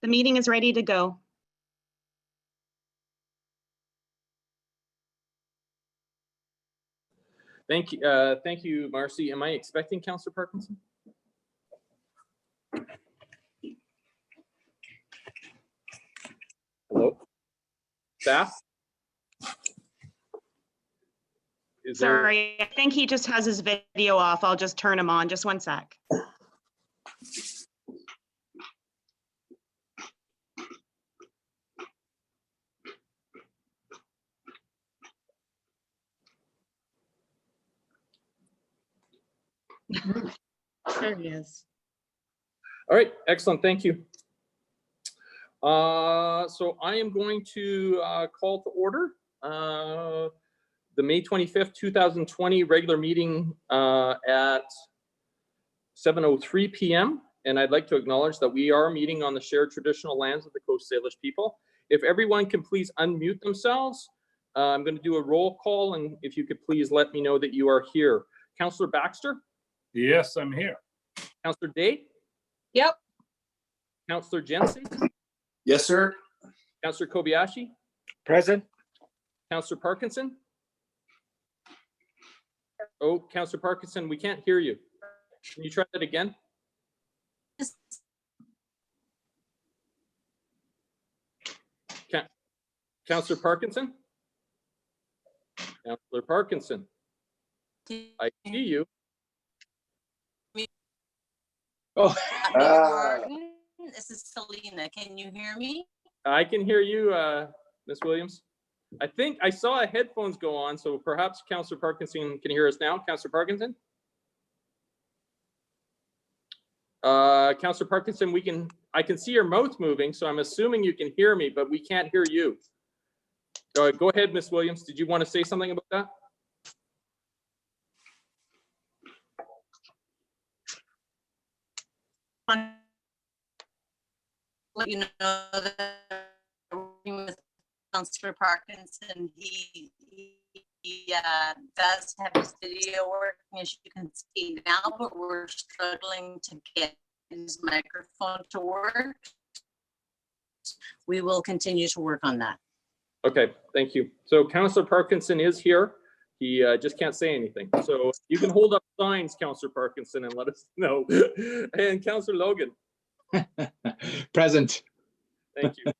The meeting is ready to go. Thank you, Marcy. Am I expecting Councillor Parkinson? Hello? Staff? Sorry, I think he just has his video off. I'll just turn him on. Just one sec. There he is. All right, excellent, thank you. So I am going to call to order the May 25th, 2020 regular meeting at 7:03 p.m. And I'd like to acknowledge that we are meeting on the shared traditional lands of the Coast Salish people. If everyone can please unmute themselves, I'm going to do a roll call, and if you could please let me know that you are here. Councillor Baxter? Yes, I'm here. Councillor Day? Yep. Councillor Jensen? Yes, sir. Councillor Kobayashi? Present. Councillor Parkinson? Oh, Councillor Parkinson, we can't hear you. Can you try that again? Councillor Parkinson? Councillor Parkinson? I see you. Oh, Martin, this is Selena. Can you hear me? I can hear you, Ms. Williams. I think I saw headphones go on, so perhaps Councillor Parkinson can hear us now. Councillor Parkinson? Councillor Parkinson, I can see your mouth moving, so I'm assuming you can hear me, but we can't hear you. Go ahead, Ms. Williams. Did you want to say something about that? Let you know that working with Councillor Parkinson, he does have his video working, as you can see now, but we're struggling to get his microphone to work. We will continue to work on that. Okay, thank you. So Councillor Parkinson is here. He just can't say anything. So you can hold up signs, Councillor Parkinson, and let us know. And Councillor Logan. present. Thank you.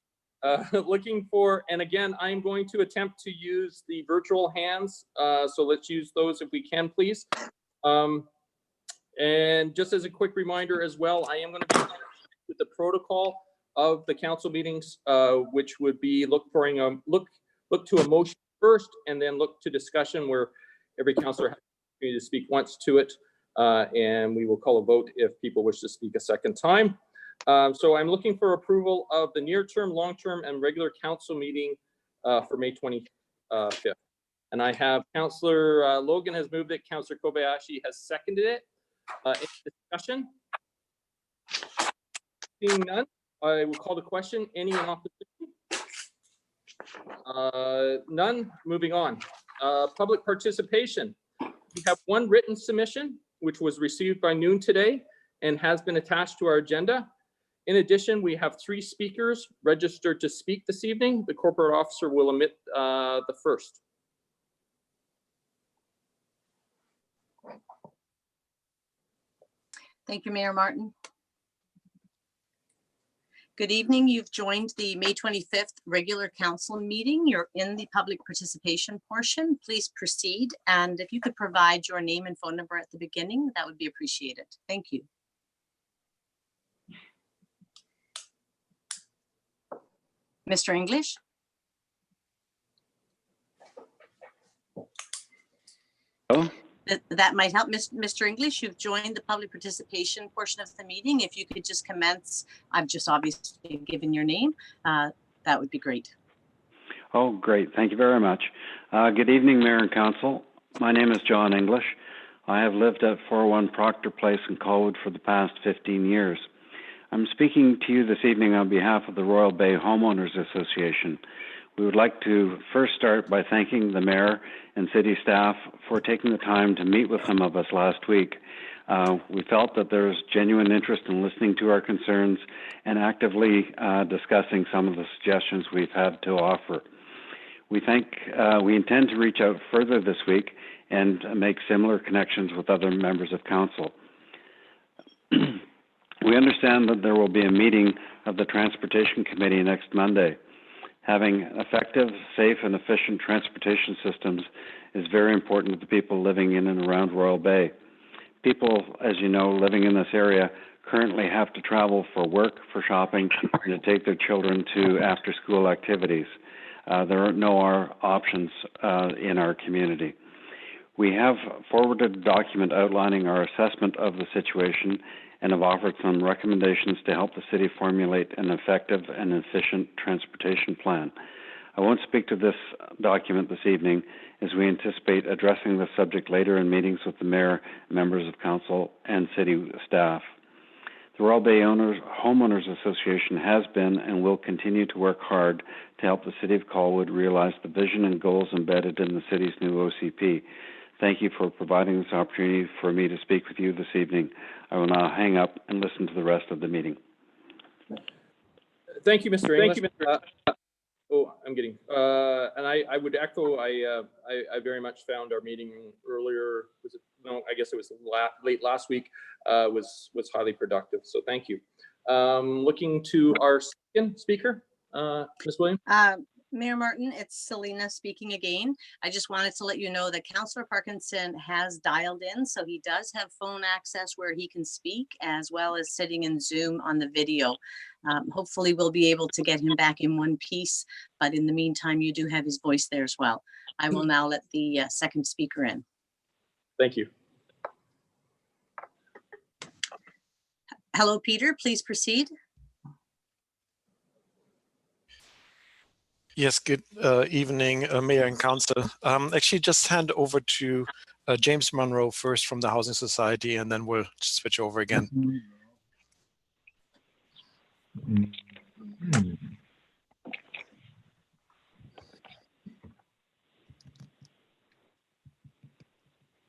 Looking for, and again, I'm going to attempt to use the virtual hands. So let's use those if we can, please. And just as a quick reminder as well, I am going to be with the protocol of the council meetings, which would be look to a motion first, and then look to discussion where every councillor has the opportunity to speak once to it, and we will call a vote if people wish to speak a second time. So I'm looking for approval of the near-term, long-term, and regular council meeting for May 25th. And I have Councillor Logan has moved it. Councillor Kobayashi has seconded it. Any discussion? Seeing none, I will call the question. Any in opposition? None. Moving on. Public participation. We have one written submission, which was received by noon today and has been attached to our agenda. In addition, we have 3 speakers registered to speak this evening. The corporate officer will admit the first. Thank you, Mayor Martin. Good evening. You've joined the May 25th regular council meeting. You're in the public participation portion. Please proceed. And if you could provide your name and phone number at the beginning, that would be appreciated. Thank you. Mr. English? Oh, That might help. Mr. English, you've joined the public participation portion of the meeting. If you could just commence, I've just obviously given your name. That would be great. oh, great. Thank you very much. Good evening, Mayor and Council. My name is John English. I have lived at 401 Proctor Place in Colwood for the past 15 years. I'm speaking to you this evening on behalf of the Royal Bay Homeowners Association. We would like to first start by thanking the Mayor and City staff for taking the time to meet with some of us last week. We felt that there's genuine interest in listening to our concerns and actively discussing some of the suggestions we've had to offer. We intend to reach out further this week and make similar connections with other members of council. We understand that there will be a meeting of the Transportation Committee next Monday. Having effective, safe, and efficient transportation systems is very important to the people living in and around Royal Bay. People, as you know, living in this area currently have to travel for work, for shopping, and to take their children to after-school activities. There are no options in our community. We have forwarded a document outlining our assessment of the situation and have offered some recommendations to help the city formulate an effective and efficient transportation plan. I won't speak to this document this evening, as we anticipate addressing the subject later in meetings with the mayor, members of council, and city staff. The Royal Bay Homeowners Association has been and will continue to work hard to help the City of Colwood realize the vision and goals embedded in the city's new OCP. Thank you for providing this opportunity for me to speak with you this evening. I will now hang up and listen to the rest of the meeting. Thank you, Mr. English. And I would echo, I very much found our meeting earlier, I guess it was late last week, was highly productive. So thank you. Looking to our second speaker, Ms. Williams. Mayor Martin, it's Selena speaking again. I just wanted to let you know that Councillor Parkinson has dialed in, so he does have phone access where he can speak, as well as sitting in Zoom on the video. Hopefully we'll be able to get him back in one piece, but in the meantime, you do have his voice there as well. I will now let the second speaker in. Thank you. Hello, Peter, please proceed. Yes, good evening, Mayor and Council. Actually, just hand over to James Monroe first from the Housing Society, and then we'll switch over again.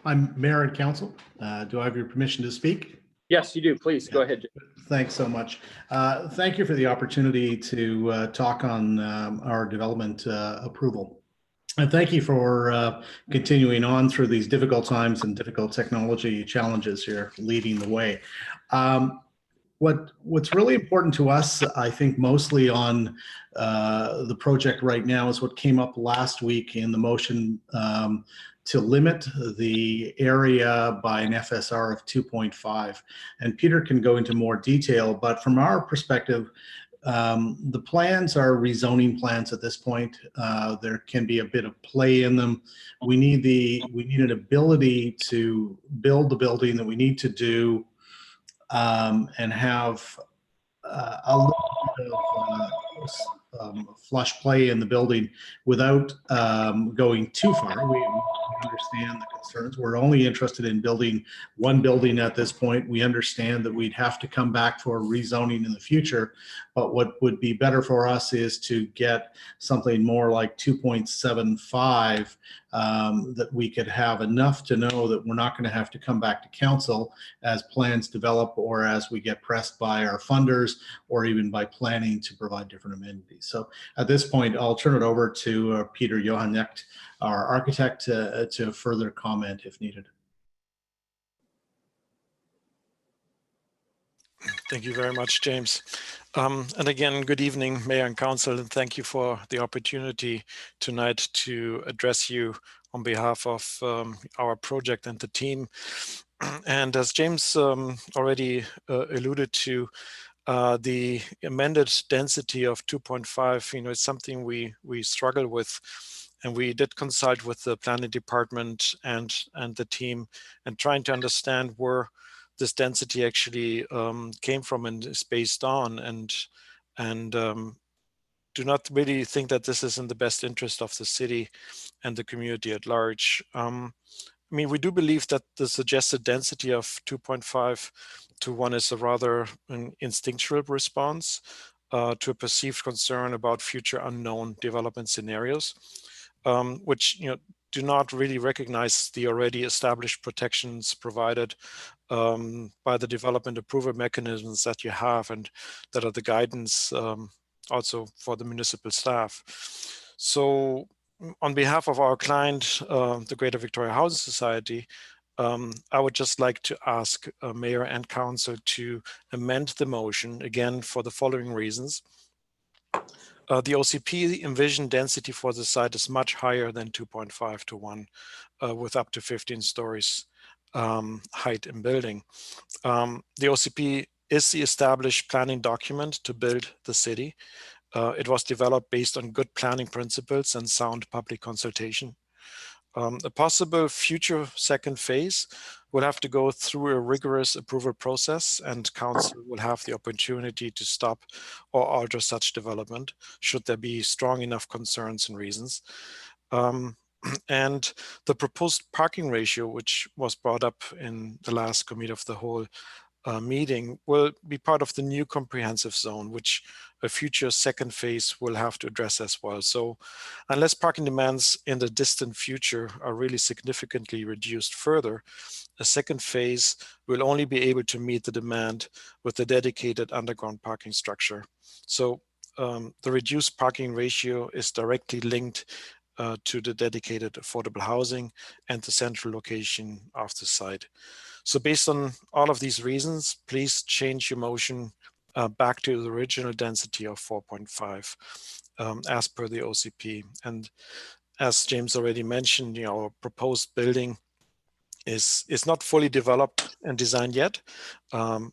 I'm Mayor and Council. Do I have your permission to speak? Yes, you do. Please go ahead. Thanks so much. Thank you for the opportunity to talk on our development approval. And thank you for continuing on through these difficult times and difficult technology challenges here, leading the way. What's really important to us, I think mostly on the project right now, is what came up last week in the motion to limit the area by an FSR of 2.5. And Peter can go into more detail, but from our perspective, the plans are rezoning plans at this point. There can be a bit of play in them. We need an ability to build the building that we need to do and have a little bit of flush play in the building without going too far. We understand the concerns. We're only interested in building one building at this point. We understand that we'd have to come back for rezoning in the future, but what would be better for us is to get something more like 2.75 that we could have enough to know that we're not going to have to come back to council as plans develop or as we get pressed by our funders or even by planning to provide different amenities. So at this point, I'll turn it over to Peter Johannecht, our architect, to further comment if needed. Thank you very much, James. And again, good evening, Mayor and Council, and thank you for the opportunity tonight to address you on behalf of our project and the team. And as James already alluded to, the amended density of 2.5, is something we struggle with. And we did consult with the planning department and the team and trying to understand where this density actually came from and is based on, and do not really think that this is in the best interest of the city and the community at large. We do believe that the suggested density of 2.5 to 1 is a rather an instinctual response to a perceived concern about future unknown development scenarios, which, do not really recognize the already established protections provided by the development approval mechanisms that you have and that are the guidance also for the municipal staff. So on behalf of our client, the Greater Victoria Housing Society, I would just like to ask Mayor and Council to amend the motion again for the following reasons. The OCP envisioned density for the site is much higher than 2.5 to 1 with up to 15 stories height in building. The OCP is the established planning document to build the city. It was developed based on good planning principles and sound public consultation. A possible future second phase will have to go through a rigorous approval process, and Council will have the opportunity to stop or alter such development should there be strong enough concerns and reasons. And the proposed parking ratio, which was brought up in the last committee of the whole meeting, will be part of the new comprehensive zone, which a future second phase will have to address as well. So unless parking demands in the distant future are really significantly reduced further, a second phase will only be able to meet the demand with the dedicated underground parking structure. So the reduced parking ratio is directly linked to the dedicated affordable housing and the central location of the site. So based on all of these reasons, please change your motion back to the original density of 4.5 as per the OCP. And as James already mentioned, our proposed building is not fully developed and designed yet. Our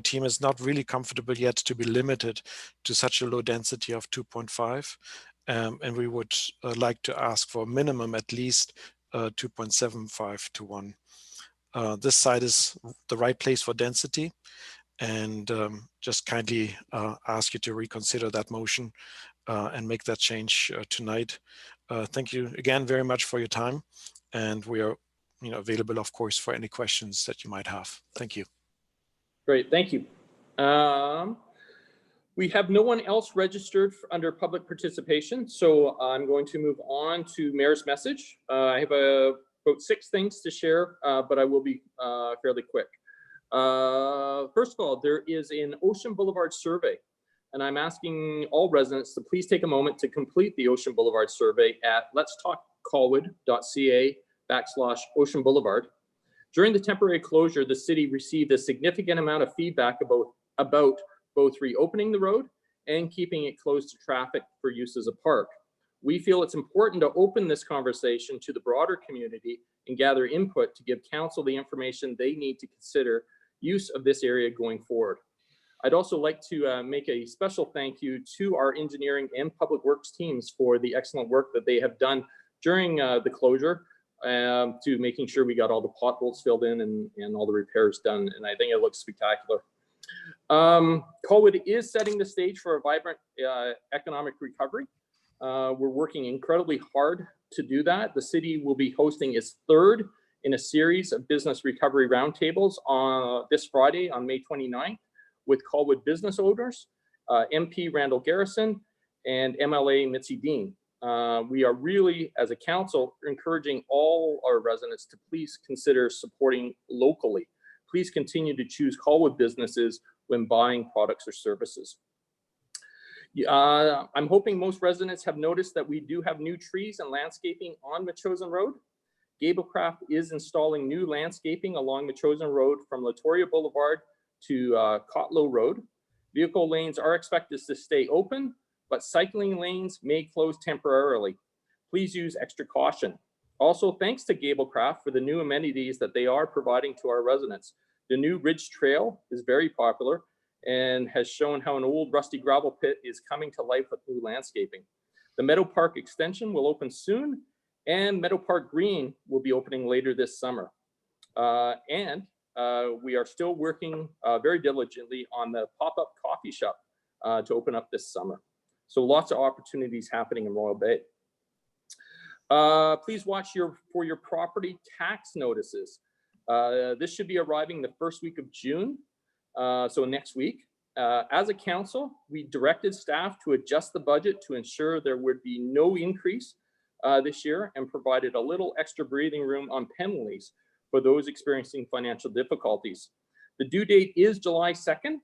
team is not really comfortable yet to be limited to such a low density of 2.5. And we would like to ask for a minimum at least 2.75 to 1. This site is the right place for density, and just kindly ask you to reconsider that motion and make that change tonight. Thank you again very much for your time, and we are available, of course, for any questions that you might have. Thank you. Great, thank you. We have no one else registered under public participation, so I'm going to move on to Mayor's message. I have about 6 things to share, but I will be fairly quick. First of all, there is an Ocean Boulevard survey, and I'm asking all residents to please take a moment to complete the Ocean Boulevard survey at letstalkcolwood.ca/Ocean Boulevard. During the temporary closure, the city received a significant amount of feedback about both reopening the road and keeping it closed to traffic for use as a park. We feel it's important to open this conversation to the broader community and gather input to give council the information they need to consider use of this area going forward. I'd also like to make a special thank you to our engineering and public works teams for the excellent work that they have done during the closure to making sure we got all the potholes filled in and all the repairs done. And I think it looks spectacular. Colwood is setting the stage for a vibrant economic recovery. We're working incredibly hard to do that. The city will be hosting its 3rd in a series of business recovery roundtables on this Friday on May 29th with Colwood business owners, MP Randall Garrison, and MLA Mitzi Dean. We are really, as a council, encouraging all our residents to please consider supporting locally. Please continue to choose Colwood businesses when buying products or services. I'm hoping most residents have noticed that we do have new trees and landscaping on Metchosin Road. Gablecraft is installing new landscaping along Metchosin Road from Latoria Boulevard to Cotlow Road. Vehicle lanes are expected to stay open, but cycling lanes may close temporarily. Please use extra caution. Also, thanks to Gablecraft for the new amenities that they are providing to our residents. The new Ridge Trail is very popular and has shown how an old rusty gravel pit is coming to life with new landscaping. The Meadow Park extension will open soon, and Meadow Park Green will be opening later this summer. We are still working very diligently on the pop-up coffee shop to open up this summer. So lots of opportunities happening in Royal Bay. Please watch for your property tax notices. This should be arriving the first week of June, so next week. As a council, we directed staff to adjust the budget to ensure there would be no increase this year and provided a little extra breathing room on penalties for those experiencing financial difficulties. The due date is July 2nd.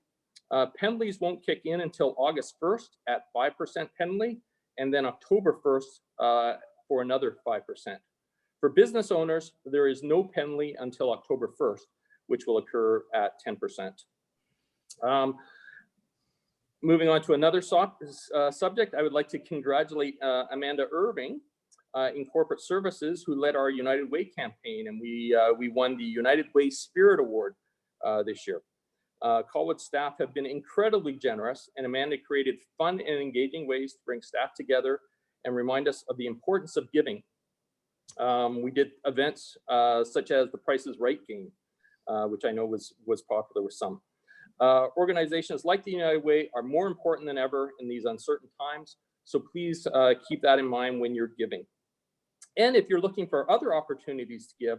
Penalties won't kick in until August 1st at 5% penalty, and then October 1st for another 5%. For business owners, there is no penalty until October 1st, which will occur at 10%. Moving on to another subject, I would like to congratulate Amanda Irving in corporate services, who led our United Way campaign, and we won the United Way Spirit Award this year. Colwood staff have been incredibly generous, and Amanda created fun and engaging ways to bring staff together and remind us of the importance of giving. We did events such as the Price is Right game, which I know was popular with some. Organizations like the United Way are more important than ever in these uncertain times, so please keep that in mind when you're giving. And if you're looking for other opportunities to give,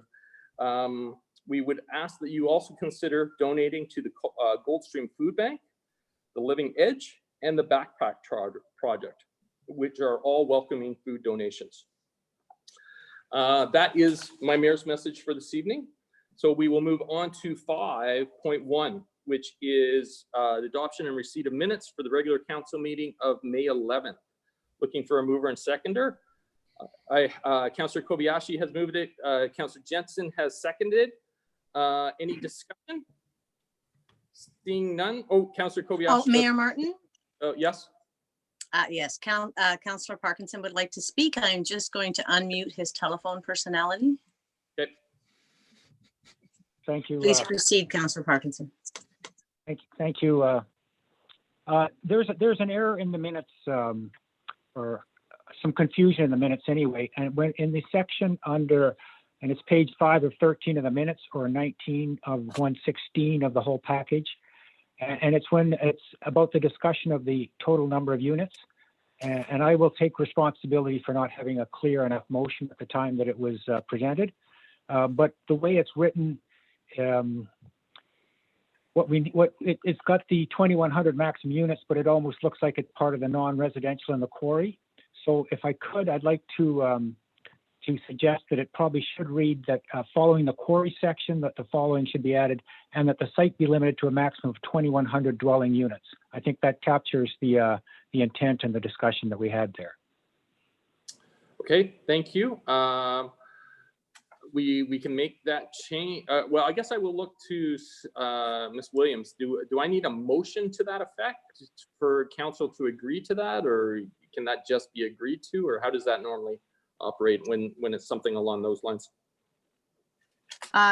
we would ask that you also consider donating to the Goldstream Food Bank, the Living Edge, and the Backpack Project, which are all welcoming food donations. That is my mayor's message for this evening. So we will move on to 5.1, which is the adoption and receipt of minutes for the regular council meeting of May 11th. Looking for a mover and seconder. Councillor Kobayashi has moved it. Councillor Jensen has seconded. Any discussion? Seeing none. Oh, Councillor Kobayashi. Oh, Mayor Martin? Yes. Yes, Councillor Parkinson would like to speak. I'm just going to unmute his telephone personality. Okay. Thank you. Please proceed, Councillor Parkinson. Thank you. There's an error in the minutes, or some confusion in the minutes anyway. And when in the section under, and it's page 5 of 13 of the minutes, or 19 of 116 of the whole package. And it's when it's about the discussion of the total number of units. And I will take responsibility for not having a clear enough motion at the time that it was presented. But the way it's written, it's got the 2,100 maximum units, but it almost looks like it's part of the non-residential in the quarry. So if I could, I'd like to suggest that it probably should read that following the quarry section, that the following should be added, and that the site be limited to a maximum of 2,100 dwelling units. I think that captures the intent and the discussion that we had there. Okay, thank you. We can make that change. Well, I guess I will look to Ms. Williams. Do I need a motion to that effect for council to agree to that, or can that just be agreed to, or how does that normally operate when it's something along those lines?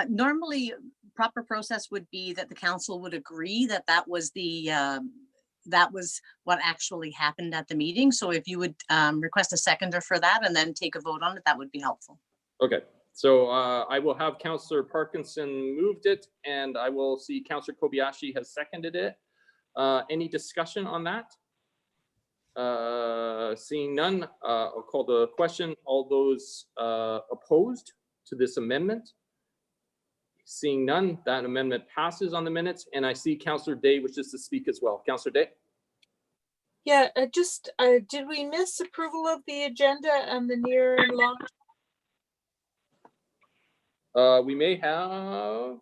Normally, proper process would be that the council would agree that that was what actually happened at the meeting. So if you would request a seconder for that and then take a vote on it, that would be helpful. Okay, so I will have Councillor Parkinson moved it, and I will see Councillor Kobayashi has seconded it. Any discussion on that? Seeing none, I'll call the question. All those opposed to this amendment? Seeing none, that amendment passes on the minutes, and I see Councillor Day wishes to speak as well. Councillor Day? Yeah, did we miss approval of the agenda and the near and long? We may have.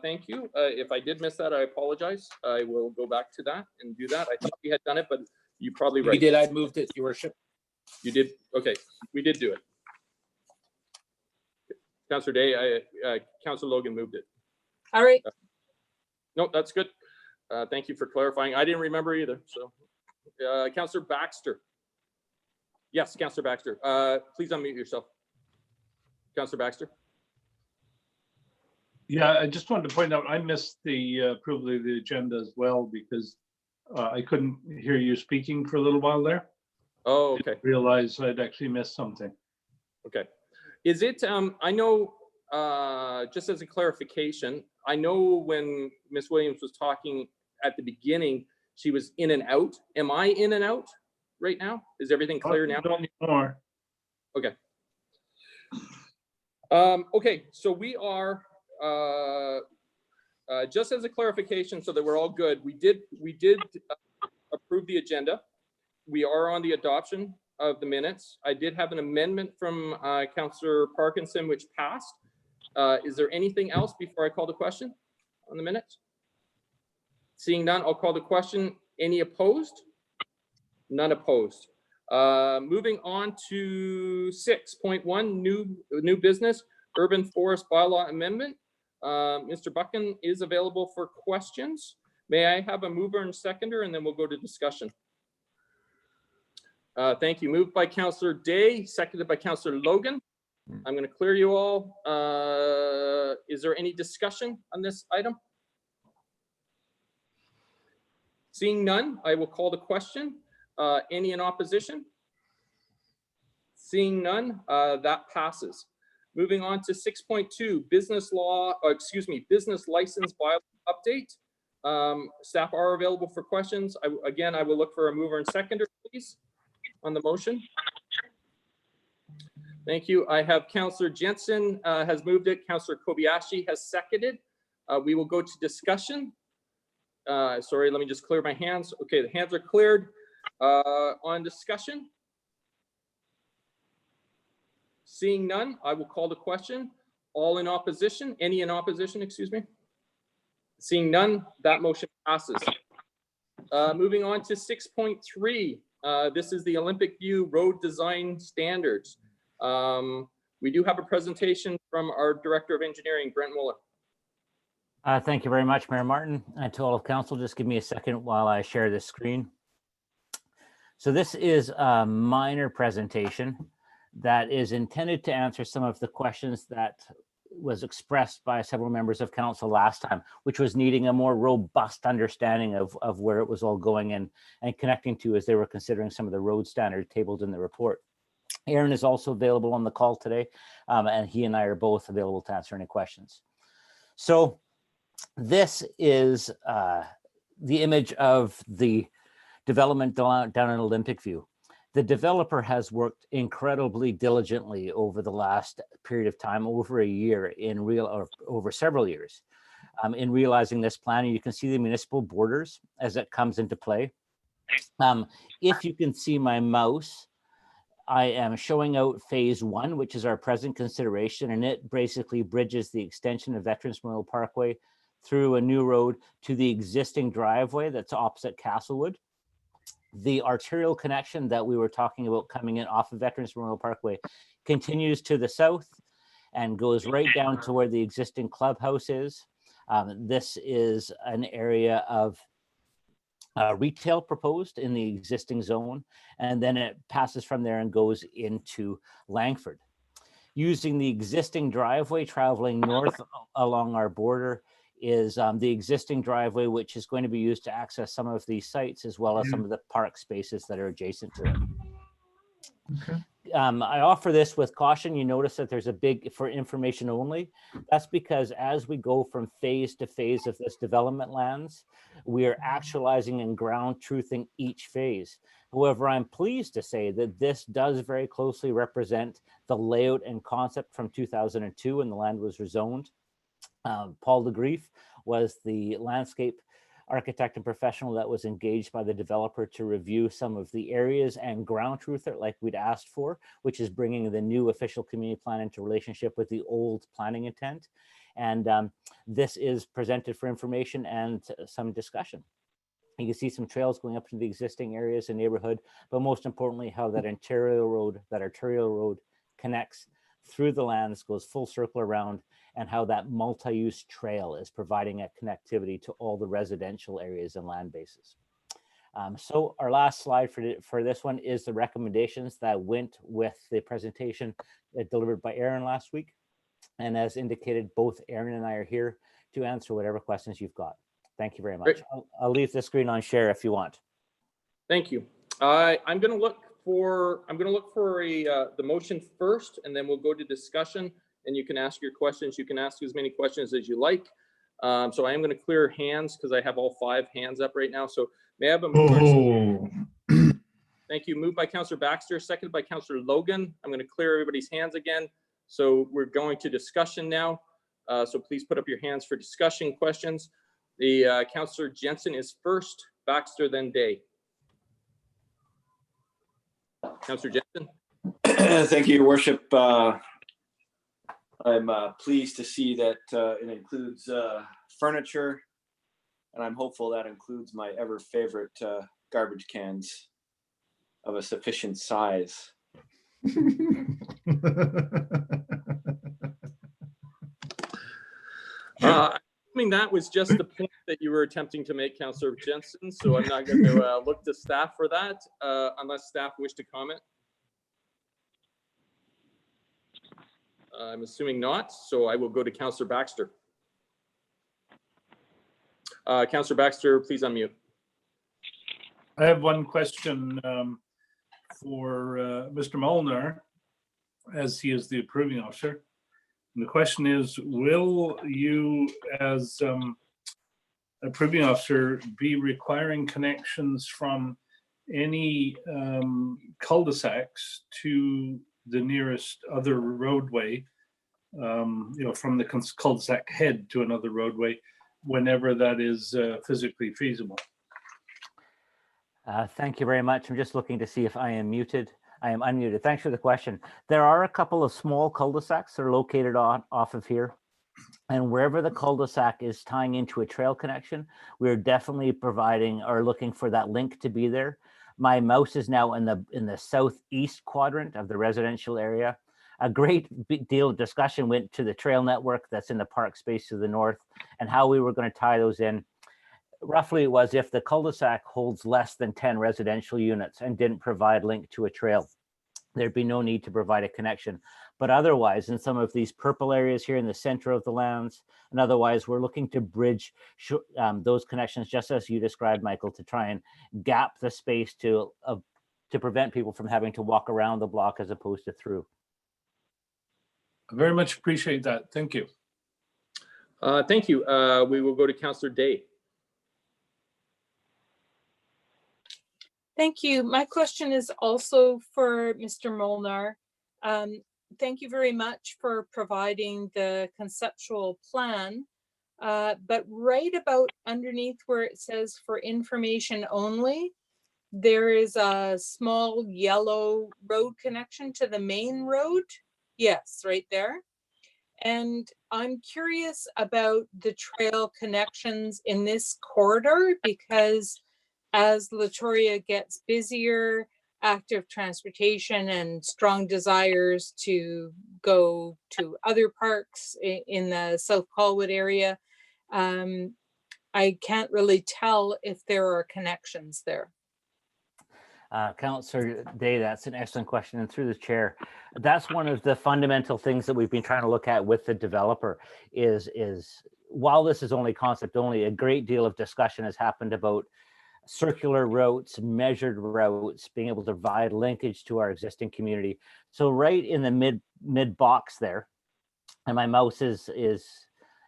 Thank you. If I did miss that, I apologize. I will go back to that and do that. I thought we had done it, but you probably right. We did. I moved it, Your Worship. You did. Okay, we did do it. Councillor Day, Councillor Logan moved it. All right. No, that's good. Thank you for clarifying. I didn't remember either. So, Councillor Baxter. Yes, Councillor Baxter. Please unmute yourself. Councillor Baxter. Yeah, I just wanted to point out, I missed the approval of the agenda as well because I couldn't hear you speaking for a little while there. Oh, okay. Didn't realize I'd actually missed something. Okay. Is it, I know, just as a clarification, I know when Ms. Williams was talking at the beginning, she was in and out. Am I in and out right now? Is everything clear now? Not anymore. Okay. Okay, so we are, just as a clarification so that we're all good, we did approve the agenda. We are on the adoption of the minutes. I did have an amendment from Councillor Parkinson, which passed. Is there anything else before I call the question on the minutes? Seeing none, I'll call the question. Any opposed? None opposed. Moving on to 6.1, new business, urban forest bylaw amendment. Mr. Buchan is available for questions. May I have a mover and seconder, and then we'll go to discussion. Thank you. Moved by Councillor Day, seconded by Councillor Logan. I'm going to clear you all. Is there any discussion on this item? Seeing none, I will call the question. Any in opposition? Seeing none, that passes. Moving on to 6.2, business license bylaw update. Staff are available for questions. Again, I will look for a mover and seconder, please, on the motion. Thank you. I have Councillor Jensen has moved it. Councillor Kobayashi has seconded. We will go to discussion. Sorry, let me just clear my hands. Okay, the hands are cleared. On discussion. Seeing none, I will call the question. All in opposition? Any in opposition, excuse me? Seeing none, that motion passes. Moving on to 6.3. This is the Olympic View Road Design Standards. We do have a presentation from our Director of Engineering, Brent Muller. Thank you very much, Mayor Martin. And to all of council, just give me a second while I share this screen. So this is a minor presentation that is intended to answer some of the questions that was expressed by several members of council last time, which was needing a more robust understanding of where it was all going and connecting to as they were considering some of the road standards tabled in the report. Aaron is also available on the call today, and he and I are both available to answer any questions. So this is the image of the development down in Olympic View. The developer has worked incredibly diligently over the last period of time, over a year over several years, in realizing this plan. And you can see the municipal borders as it comes into play. If you can see my mouse, I am showing out phase 1, which is our present consideration, and it basically bridges the extension of Veterans Memorial Parkway through a new road to the existing driveway that's opposite Castlewood. The arterial connection that we were talking about coming in off of Veterans Memorial Parkway continues to the south and goes right down to where the existing clubhouse is. This is an area of retail proposed in the existing zone, and then it passes from there and goes into Langford. Using the existing driveway traveling north along our border is the existing driveway, which is going to be used to access some of these sites as well as some of the park spaces that are adjacent to it. Okay. I offer this with caution. You notice that there's a big for information only. That's because as we go from phase to phase of this development lands, we are actualizing and ground truthing each phase. However, I'm pleased to say that this does very closely represent the layout and concept from 2002 when the land was rezoned. Paul DeGrief was the landscape architect and professional that was engaged by the developer to review some of the areas and ground truth it like we'd asked for, which is bringing the new official community plan into relationship with the old planning intent. And this is presented for information and some discussion. You can see some trails going up to the existing areas and neighborhood, but most importantly, how that arterial road connects through the lands, goes full circle around, and how that multi-use trail is providing a connectivity to all the residential areas and land bases. So our last slide for this one is the recommendations that went with the presentation delivered by Aaron last week. And as indicated, both Aaron and I are here to answer whatever questions you've got. Thank you very much. I'll leave the screen on share if you want. Thank you. I'm going to look for the motion first, and then we'll go to discussion. And you can ask your questions. You can ask as many questions as you like. So I am going to clear hands because I have all 5 hands up right now. So may I have a mover? Thank you. Moved by Councillor Baxter, seconded by Councillor Logan. I'm going to clear everybody's hands again. So we're going to discussion now. So please put up your hands for discussion questions. The Councillor Jensen is first, Baxter then Day. Councillor Jensen. Thank you, Your Worship. I'm pleased to see that it includes furniture, and I'm hopeful that includes my ever favorite garbage cans of a sufficient size. Assuming that was just the point that you were attempting to make, Councillor Jensen, so I'm not going to look to staff for that unless staff wish to comment. I'm assuming not, so I will go to Councillor Baxter. Councillor Baxter, please unmute. I have one question for Mr. Molnar, as he is the approving officer. And the question is, will you, as approving officer, be requiring connections from any cul-de-sacs to the nearest other roadway, from the cul-de-sac head to another roadway, whenever that is physically feasible? Thank you very much. I'm just looking to see if I am muted. I am unmuted. Thanks for the question. There are a couple of small cul-de-sacs that are located off of here. And wherever the cul-de-sac is tying into a trail connection, we're definitely providing or looking for that link to be there. My mouse is now in the southeast quadrant of the residential area. A great big deal of discussion went to the trail network that's in the park space to the north and how we were going to tie those in. Roughly, it was if the cul-de-sac holds less than 10 residential units and didn't provide link to a trail, there'd be no need to provide a connection. But otherwise, in some of these purple areas here in the center of the lands, and otherwise, we're looking to bridge those connections, just as you described, Michael, to try and gap the space to prevent people from having to walk around the block as opposed to through. I very much appreciate that. Thank you. Thank you. We will go to Councillor Day. Thank you. My question is also for Mr. Molnar. Thank you very much for providing the conceptual plan, but right about underneath where it says for information only, there is a small yellow road connection to the main road. Yes, right there. And I'm curious about the trail connections in this corridor, because as Latoria gets busier, active transportation and strong desires to go to other parks in the South Colwood area, I can't really tell if there are connections there. Councillor Day, that's an excellent question. And through the chair, that's one of the fundamental things that we've been trying to look at with the developer is while this is only concept only, a great deal of discussion has happened about circular routes, measured routes, being able to provide linkage to our existing community. So right in the mid box there, and my mouse is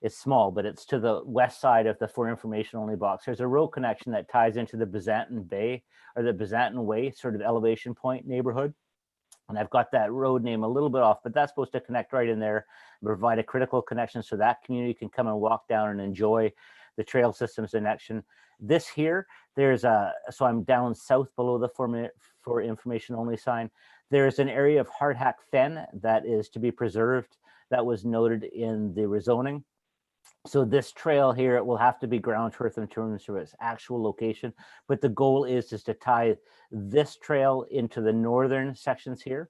small, but it's to the west side of the for information only box. There's a road connection that ties into the Byzantin Bay or the Byzantin Way sort of elevation point neighborhood. And I've got that road name a little bit off, but that's supposed to connect right in there and provide a critical connection so that community can come and walk down and enjoy the trail systems connection. This here, so I'm down south below the for information only sign. There's an area of hardhack fen that is to be preserved that was noted in the rezoning. So this trail here, it will have to be ground truth in terms of its actual location, but the goal is to tie this trail into the northern sections here.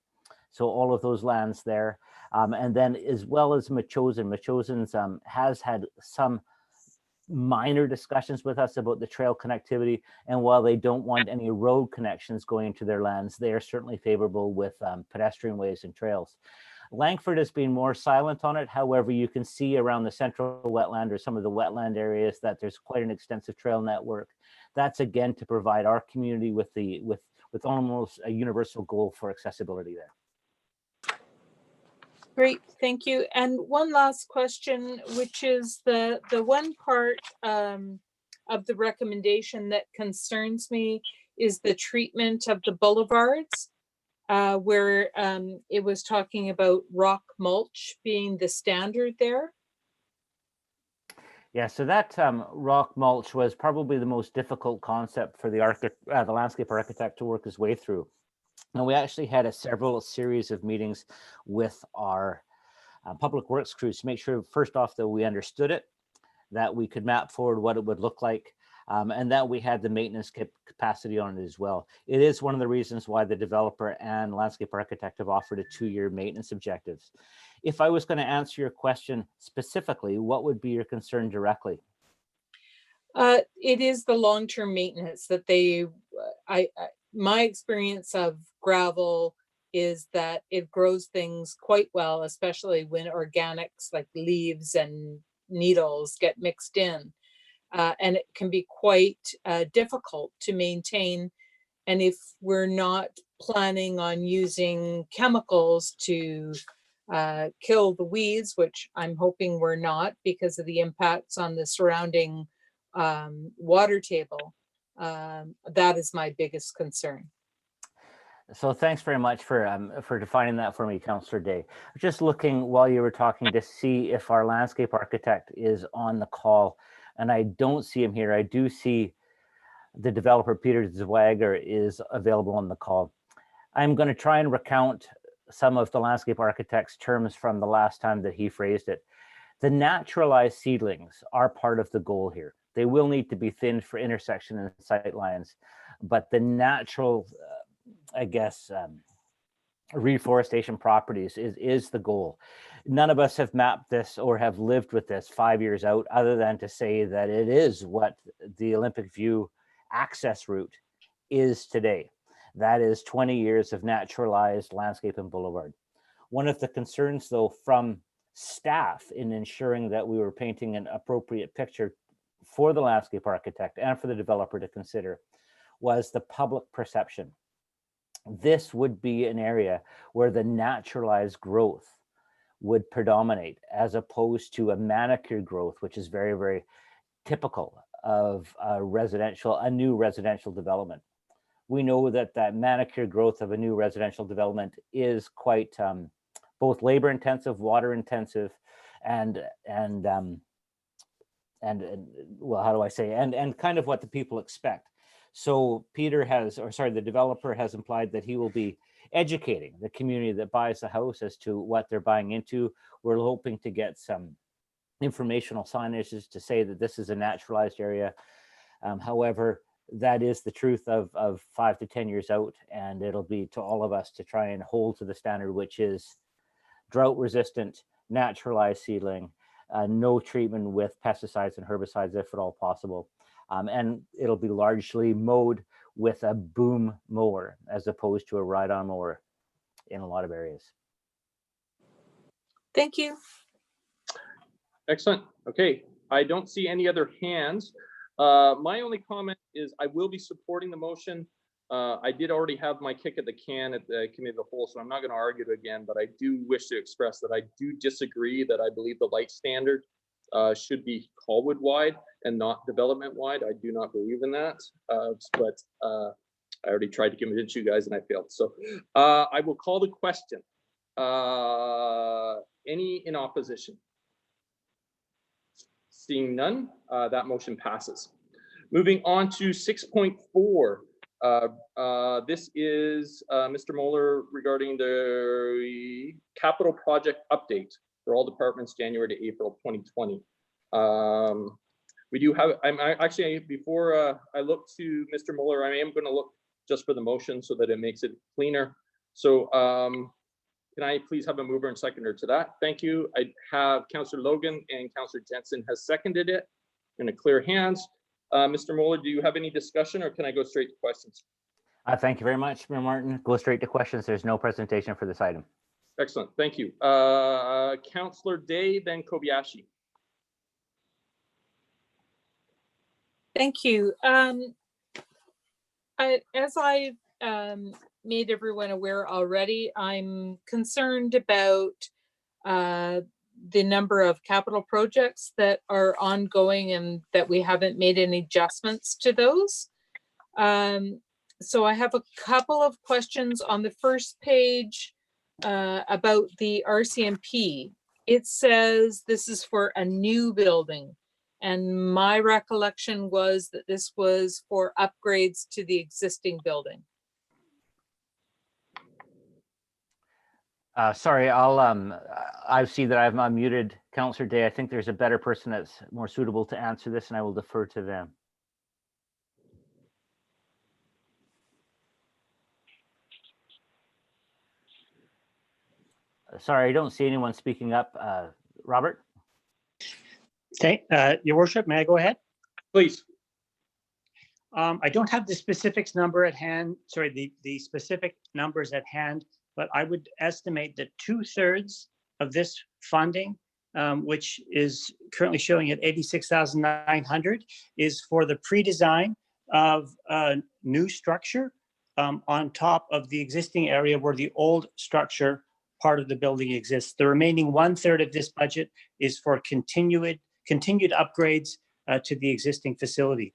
So all of those lands there. And then as well as Metchosin. Metchosin's has had some minor discussions with us about the trail connectivity. And while they don't want any road connections going to their lands, they are certainly favorable with pedestrian ways and trails. Langford has been more silent on it. However, you can see around the central wetland or some of the wetland areas that there's quite an extensive trail network. That's again to provide our community with almost a universal goal for accessibility there. Great, thank you. And one last question, which is the one part of the recommendation that concerns me is the treatment of the boulevards. Where it was talking about rock mulch being the standard there. Yeah, so that rock mulch was probably the most difficult concept for the landscape architect to work his way through. And we actually had several series of meetings with our public works crews to make sure, first off, that we understood it, that we could map forward what it would look like, and that we had the maintenance capacity on it as well. It is one of the reasons why the developer and landscape architect have offered a 2-year maintenance objectives. If I was going to answer your question specifically, what would be your concern directly? It is the long-term maintenance that my experience of gravel is that it grows things quite well, especially when organics like leaves and needles get mixed in. And it can be quite difficult to maintain. And if we're not planning on using chemicals to kill the weeds, which I'm hoping we're not because of the impacts on the surrounding water table, that is my biggest concern. So thanks very much for defining that for me, Councillor Day. Just looking while you were talking to see if our landscape architect is on the call, and I don't see him here. I do see the developer, Peter Zweigler, is available on the call. I'm going to try and recount some of the landscape architect's terms from the last time that he phrased it. The naturalized seedlings are part of the goal here. They will need to be thinned for intersection and sight lines, but the natural, reforestation properties is the goal. None of us have mapped this or have lived with this 5 years out, other than to say that it is what the Olympic View access route is today. That is 20 years of naturalized landscape and boulevard. One of the concerns, though, from staff in ensuring that we were painting an appropriate picture for the landscape architect and for the developer to consider was the public perception. This would be an area where the naturalized growth would predominate, as opposed to a manicured growth, which is very, very typical of a new residential development. We know that that manicured growth of a new residential development is quite both labor intensive, water intensive, and well, how do I say, and kind of what the people expect. So the developer has implied that he will be educating the community that buys the house as to what they're buying into. We're hoping to get some informational signages to say that this is a naturalized area. However, that is the truth of 5 to 10 years out, and it'll be to all of us to try and hold to the standard, which is drought resistant, naturalized seedling, no treatment with pesticides and herbicides if at all possible. And it'll be largely mowed with a boom mower as opposed to a ride-on mower in a lot of areas. Thank you. Excellent. Okay, I don't see any other hands. My only comment is I will be supporting the motion. I did already have my kick at the can at the committee of the whole, so I'm not going to argue it again, but I do wish to express that I do disagree that I believe the light standard should be Colwood wide and not development wide. I do not believe in that, but I already tried to convince you guys and I failed. So I will call the question. Any in opposition? Seeing none, that motion passes. Moving on to 6.4. This is Mr. Moeller regarding the capital project update for all departments January to April 2020. We do have, before I look to Mr. Moeller, I am going to look just for the motion so that it makes it cleaner. So can I please have a mover and seconder to that? Thank you. I have Councillor Logan and Councillor Jensen has seconded it in a clear hands. Mr. Moeller, do you have any discussion or can I go straight to questions? Thank you very much, Mayor Martin. Go straight to questions. There's no presentation for this item. Excellent, thank you. Councillor Day, then Kobayashi. Thank you. As I made everyone aware already, I'm concerned about the number of capital projects that are ongoing and that we haven't made any adjustments to those. So I have a couple of questions on the first page about the RCMP. It says this is for a new building. And my recollection was that this was for upgrades to the existing building. Sorry, I see that I've unmuted Councillor Day. I think there's a better person that's more suitable to answer this, and I will defer to them. Sorry, I don't see anyone speaking up. Robert? Okay, Your Worship, may I go ahead? Please. I don't have the specifics number at hand, sorry, the specific numbers at hand, but I would estimate that 2/3 of this funding, which is currently showing at 86,900, is for the pre-design of a new structure on top of the existing area where the old structure part of the building exists. The remaining 1/3 of this budget is for continued upgrades to the existing facility.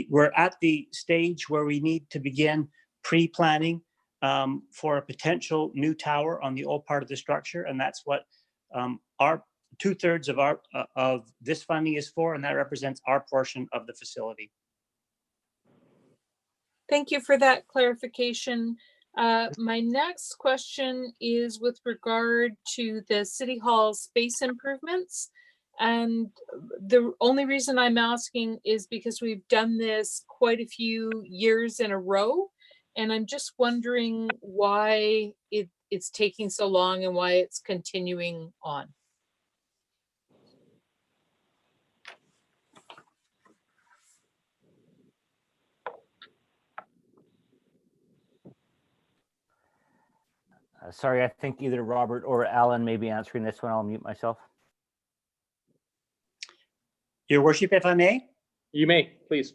We're at the stage where we need to begin pre-planning for a potential new tower on the old part of the structure, and that's what our 2/3 of this funding is for, and that represents our portion of the facility. Thank you for that clarification. My next question is with regard to the City Hall space improvements. And the only reason I'm asking is because we've done this quite a few years in a row. And I'm just wondering why it's taking so long and why it's continuing on. Sorry, I think either Robert or Alan may be answering this one. I'll mute myself. Your Worship, if I may? You may, please.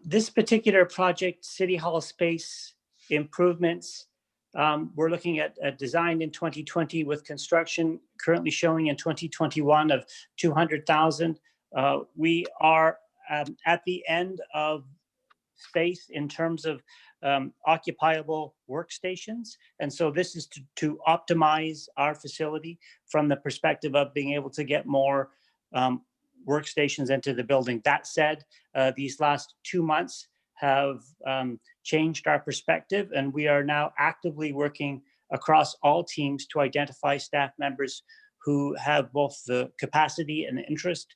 This particular project, City Hall space improvements, we're looking at a design in 2020 with construction currently showing in 2021 of 200,000. We are at the end of space in terms of occupiable workstations. And so this is to optimize our facility from the perspective of being able to get more workstations into the building. That said, these last 2 months have changed our perspective, and we are now actively working across all teams to identify staff members who have both the capacity and interest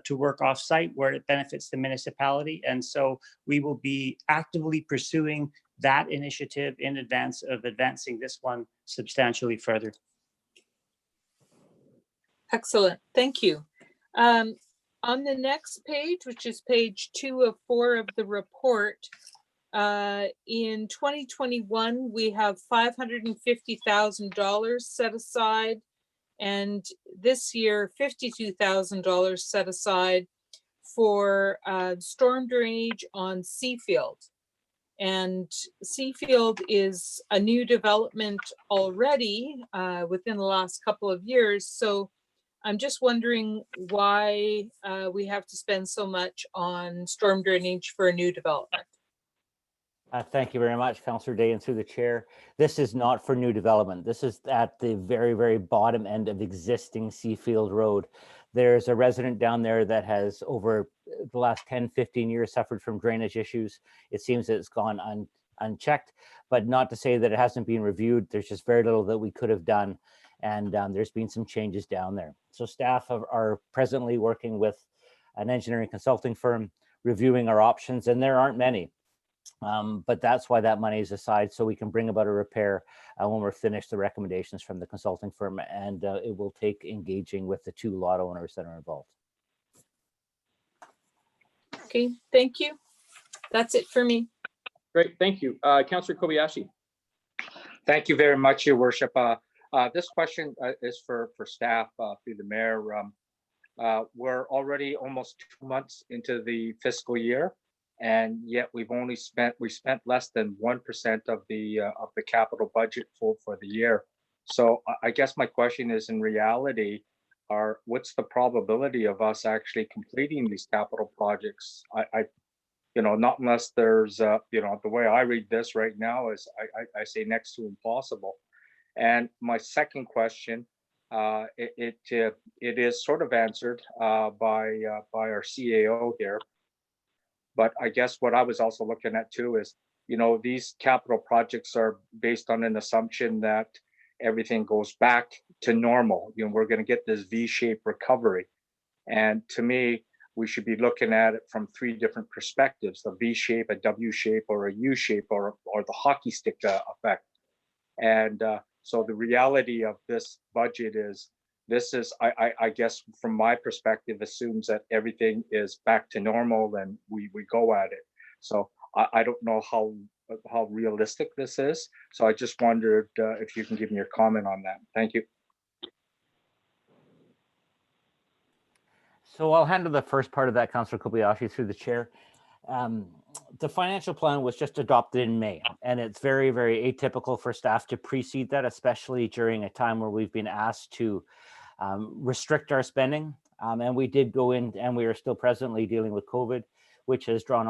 to work off-site where it benefits the municipality. And so we will be actively pursuing that initiative in advance of advancing this one substantially further. Excellent, thank you. On the next page, which is page 2 of 4 of the report, in 2021, we have $550,000 set aside, and this year, $52,000 set aside for storm drainage on Seafield. And Seafield is a new development already within the last couple of years. So I'm just wondering why we have to spend so much on storm drainage for a new development. Thank you very much, Councillor Day, and through the chair. This is not for new development. This is at the very, very bottom end of existing Seafield Road. There's a resident down there that has over the last 10, 15 years suffered from drainage issues. It seems that it's gone unchecked, but not to say that it hasn't been reviewed. There's just very little that we could have done. And there's been some changes down there. So staff are presently working with an engineering consulting firm, reviewing our options, and there aren't many. But that's why that money is aside, so we can bring about a repair when we're finished the recommendations from the consulting firm, and it will take engaging with the 2 lot owners that are involved. Okay, thank you. That's it for me. Great, thank you. Councillor Kobayashi. Thank you very much, Your Worship. This question is for staff through the mayor. We're already almost 2 months into the fiscal year, and yet we spent less than 1% of the capital budget for the year. So I guess my question is, in reality, what's the probability of us actually completing these capital projects? Not unless there's the way I read this right now is I say next to impossible. And my second question, it is sort of answered by our CAO here. But I guess what I was also looking at too is, these capital projects are based on an assumption that everything goes back to normal. We're going to get this V-shaped recovery. And to me, we should be looking at it from three different perspectives: the V shape, a W shape, or a U shape, or the hockey stick effect. And so the reality of this budget is, I guess from my perspective, assumes that everything is back to normal and we go at it. So I don't know how realistic this is. So I just wondered if you can give me your comment on that. Thank you. So I'll handle the first part of that, Councillor Kobayashi, through the chair. The financial plan was just adopted in May, and it's very, very atypical for staff to precede that, especially during a time where we've been asked to restrict our spending. And we did go in, and we are still presently dealing with COVID, which has drawn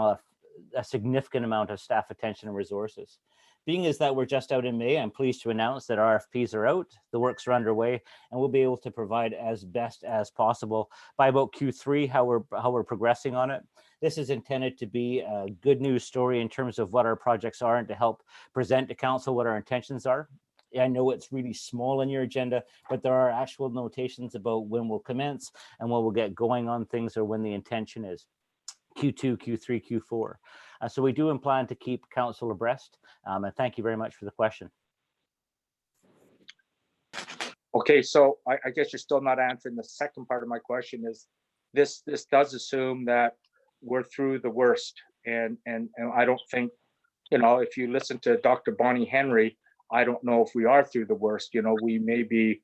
a significant amount of staff attention and resources. Being as that we're just out in May, I'm pleased to announce that RFPs are out, the works are underway, and we'll be able to provide as best as possible by about Q3 how we're progressing on it. This is intended to be a good news story in terms of what our projects are and to help present to council what our intentions are. I know it's really small in your agenda, but there are actual notations about when we'll commence and when we'll get going on things, or when the intention is. Q2, Q3, Q4. So we do plan to keep council abreast. And thank you very much for the question. Okay, so I guess you're still not answering the second part of my question. Is this does assume that we're through the worst, and I don't think, if you listen to Dr. Bonnie Henry, I don't know if we are through the worst. We may be,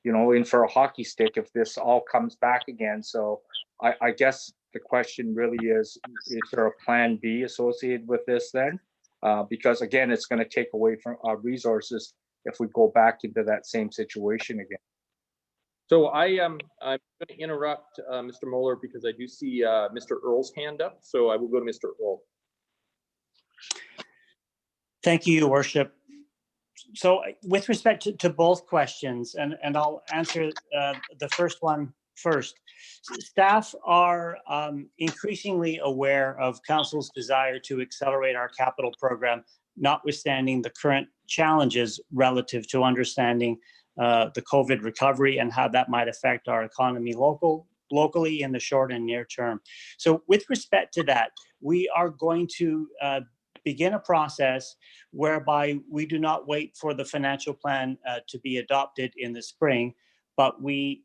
in for a hockey stick if this all comes back again. So I guess the question really is there a plan B associated with this then? Because again, it's going to take away from our resources if we go back into that same situation again. So I'm going to interrupt Mr. Moeller because I do see Mr. Earl's hand up. So I will go to Mr. Earl. Thank you, Your Worship. So with respect to both questions, and I'll answer the first one first. Staff are increasingly aware of Council's desire to accelerate our capital program, notwithstanding the current challenges relative to understanding the COVID recovery and how that might affect our economy locally in the short and near term. So with respect to that, we are going to begin a process whereby we do not wait for the financial plan to be adopted in the spring, but we,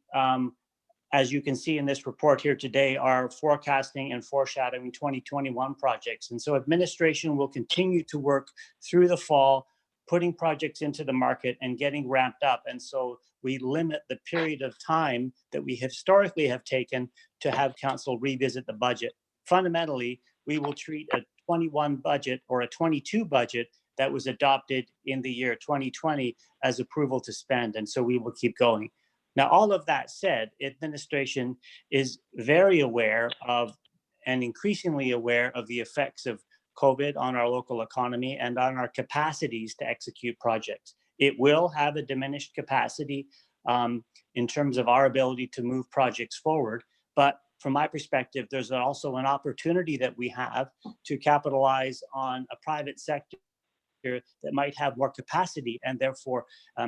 as you can see in this report here today, are forecasting and foreshadowing 2021 projects. And so administration will continue to work through the fall, putting projects into the market and getting ramped up. And so we limit the period of time that we historically have taken to have council revisit the budget. Fundamentally, we will treat a 21 budget or a 22 budget that was adopted in the year 2020 as approval to spend. And so we will keep going. Now, all of that said, administration is very aware of and increasingly aware of the effects of COVID on our local economy and on our capacities to execute projects. It will have a diminished capacity in terms of our ability to move projects forward. But from my perspective, there's also an opportunity that we have to capitalize on a private sector that might have more capacity and therefore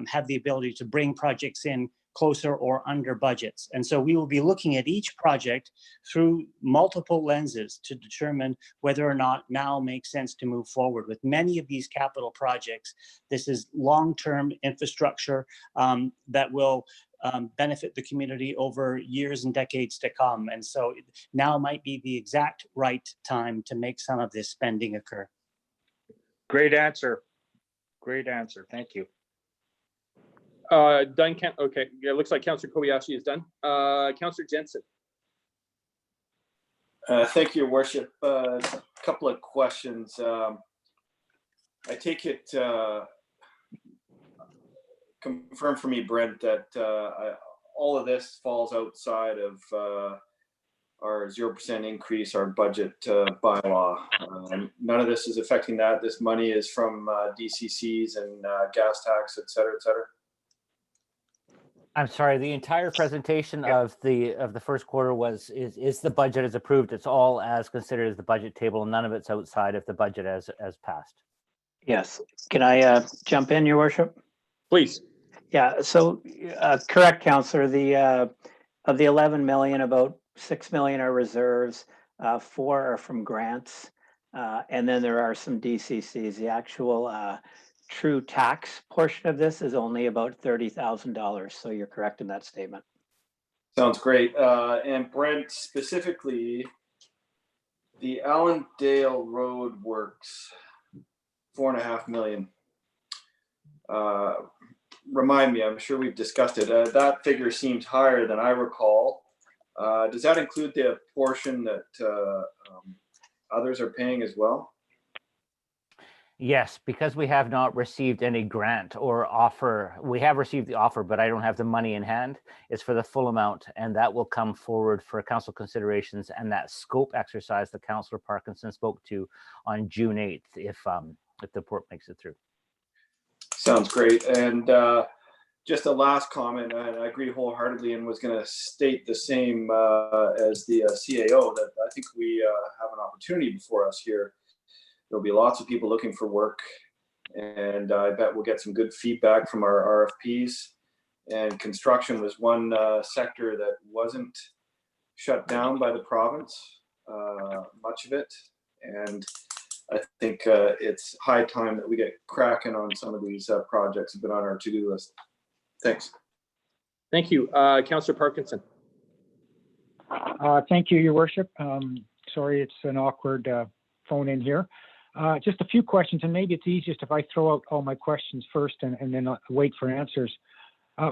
have the ability to bring projects in closer or under budgets. And so we will be looking at each project through multiple lenses to determine whether or not now makes sense to move forward. With many of these capital projects, this is long-term infrastructure that will benefit the community over years and decades to come. And so now might be the exact right time to make some of this spending occur. Great answer. Great answer. Thank you. Done. Okay. Yeah, it looks like Councillor Kobayashi is done. Councillor Jensen. Thank you, Your Worship. A couple of questions. I take it, confirm for me, Brent, that all of this falls outside of our 0% increase, our budget bylaw. None of this is affecting that. This money is from DCCs and gas tax, et cetera, et cetera. I'm sorry, the entire presentation of the first quarter is the budget as approved. It's all as considered as the budget table, and none of it's outside of the budget as passed. Yes. Can I jump in, Your Worship? Please. Yeah, so correct, Counselor. Of the 11 million, about 6 million are reserves, 4 are from grants, and then there are some DCCs. The actual true tax portion of this is only about $30,000. So you're correct in that statement. Sounds great. And Brent, specifically, the Allendale Road works, 4.5 million. Remind me, I'm sure we've discussed it. That figure seems higher than I recall. Does that include the portion that others are paying as well? Yes, because we have not received any grant or offer. We have received the offer, but I don't have the money in hand. It's for the full amount, and that will come forward for council considerations and that scope exercise that Councillor Parkinson spoke to on June 8th, if the report makes it through. Sounds great. And just a last comment, and I agree wholeheartedly and was going to state the same as the CAO, that I think we have an opportunity before us here. There'll be lots of people looking for work, and I bet we'll get some good feedback from our RFPs. And construction was one sector that wasn't shut down by the province, much of it. And I think it's high time that we get cracking on some of these projects that have been on our to-do list. Thanks. Thank you. Councillor Parkinson. Thank you, Your Worship. Sorry, it's an awkward phone in here. Just a few questions, and maybe it's easiest if I throw out all my questions first and then wait for answers.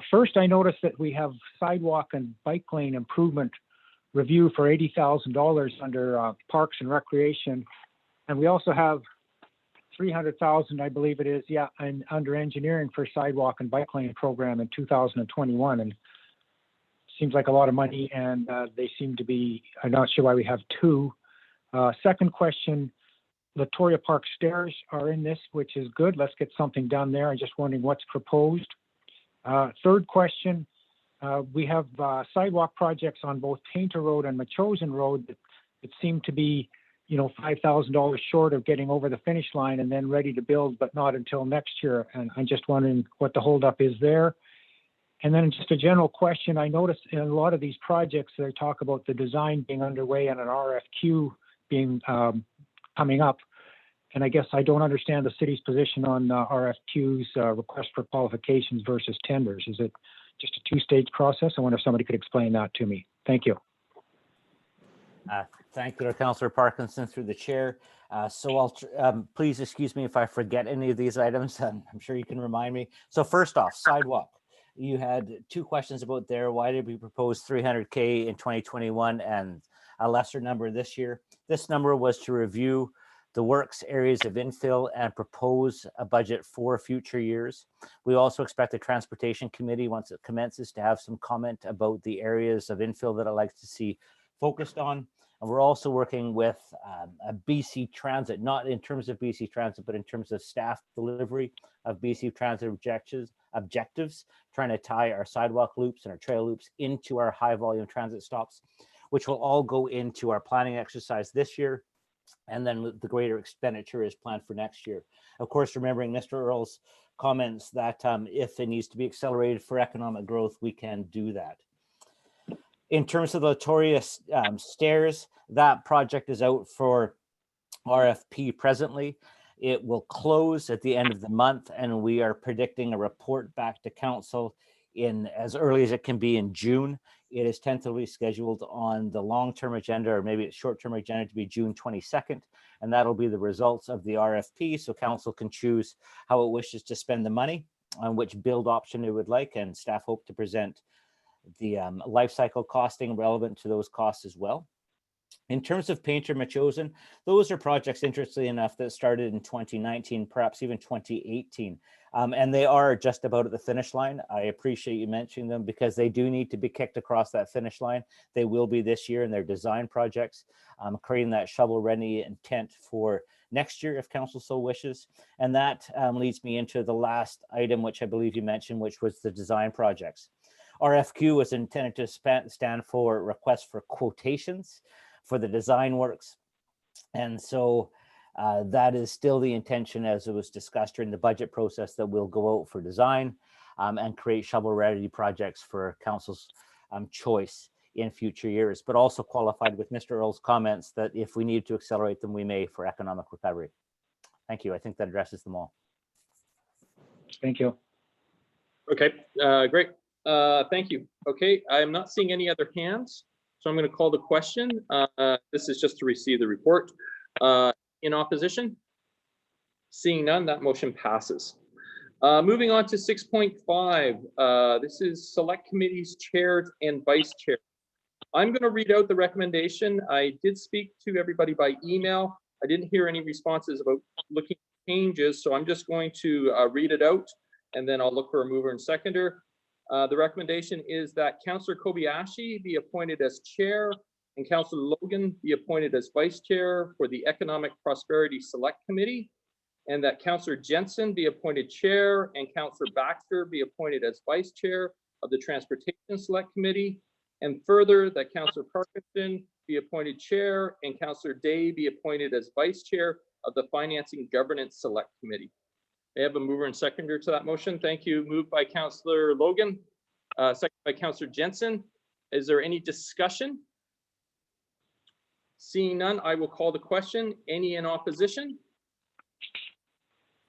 First, I noticed that we have sidewalk and bike lane improvement review for $80,000 under Parks and Recreation. And we also have 300,000, I believe it is, and under engineering for sidewalk and bike lane program in 2021. And seems like a lot of money, and they seem to be, I'm not sure why we have two. Second question, Latoria Park stairs are in this, which is good. Let's get something done there. I'm just wondering what's proposed. Third question, we have sidewalk projects on both Painter Road and Machosen Road that seem to be, $5,000 short of getting over the finish line and then ready to build, but not until next year. And I'm just wondering what the holdup is there. And then just a general question, I noticed in a lot of these projects, they talk about the design being underway and an RFQ being coming up. And I guess I don't understand the city's position on RFQs, request for qualifications versus tenders. Is it just a two-stage process? I wonder if somebody could explain that to me. Thank you. Thank you, Councillor Parkinson, through the chair. So I'll please excuse me if I forget any of these items. I'm sure you can remind me. So first off, sidewalk. You had two questions about there. Why did we propose 300K in 2021 and a lesser number this year? This number was to review the works areas of infill and propose a budget for future years. We also expect the Transportation Committee, once it commences, to have some comment about the areas of infill that I'd like to see focused on. And we're also working with a BC Transit, not in terms of BC Transit, but in terms of staff delivery of BC Transit objectives, trying to tie our sidewalk loops and our trail loops into our high volume transit stops, which will all go into our planning exercise this year. And then the greater expenditure is planned for next year. Of course, remembering Mr. Earle's comments that if it needs to be accelerated for economic growth, we can do that. In terms of the Latoria stairs, that project is out for RFP presently. It will close at the end of the month, and we are predicting a report back to council in as early as it can be in June. It is tentatively scheduled on the long-term agenda, or maybe it's short-term agenda, to be June 22nd, and that'll be the results of the RFP, so council can choose how it wishes to spend the money, on which build option it would like, and staff hope to present the life cycle costing relevant to those costs as well. In terms of Painter Machosen, those are projects, interestingly enough, that started in 2019, perhaps even 2018. And they are just about at the finish line. I appreciate you mentioning them because they do need to be kicked across that finish line. They will be this year in their design projects, creating that shovel-ready intent for next year if council so wishes. And that leads me into the last item, which I believe you mentioned, which was the design projects. RFQ was intended to stand for request for quotations for the design works. And so that is still the intention as it was discussed during the budget process that we'll go out for design. and create shovel-ready projects for council's choice in future years, but also qualified with Mr. Earl's comments that if we need to accelerate them, we may for economic recovery. Thank you. I think that addresses them all. Thank you. Okay, great. Thank you. Okay, I'm not seeing any other hands, so I'm going to call the question. This is just to receive the report. In opposition? Seeing none, that motion passes. Moving on to 6.5. This is select committees, chairs and vice chair. I'm going to read out the recommendation. I did speak to everybody by email. I didn't hear any responses about looking at changes, so I'm just going to read it out, and then I'll look for a mover and seconder. The recommendation is that Councillor Kobayashi be appointed as chair and Councillor Logan be appointed as vice chair for the Economic Prosperity Select Committee, and that Councillor Jensen be appointed chair and Councillor Baxter be appointed as vice chair of the Transportation Select Committee, and further that Councillor Parkinson be appointed chair and Councillor Day be appointed as vice chair of the Financing Governance Select Committee. May I have a mover and seconder to that motion? Thank you. Moved by Councillor Logan, second by Councillor Jensen. Is there any discussion? Seeing none, I will call the question. Any in opposition?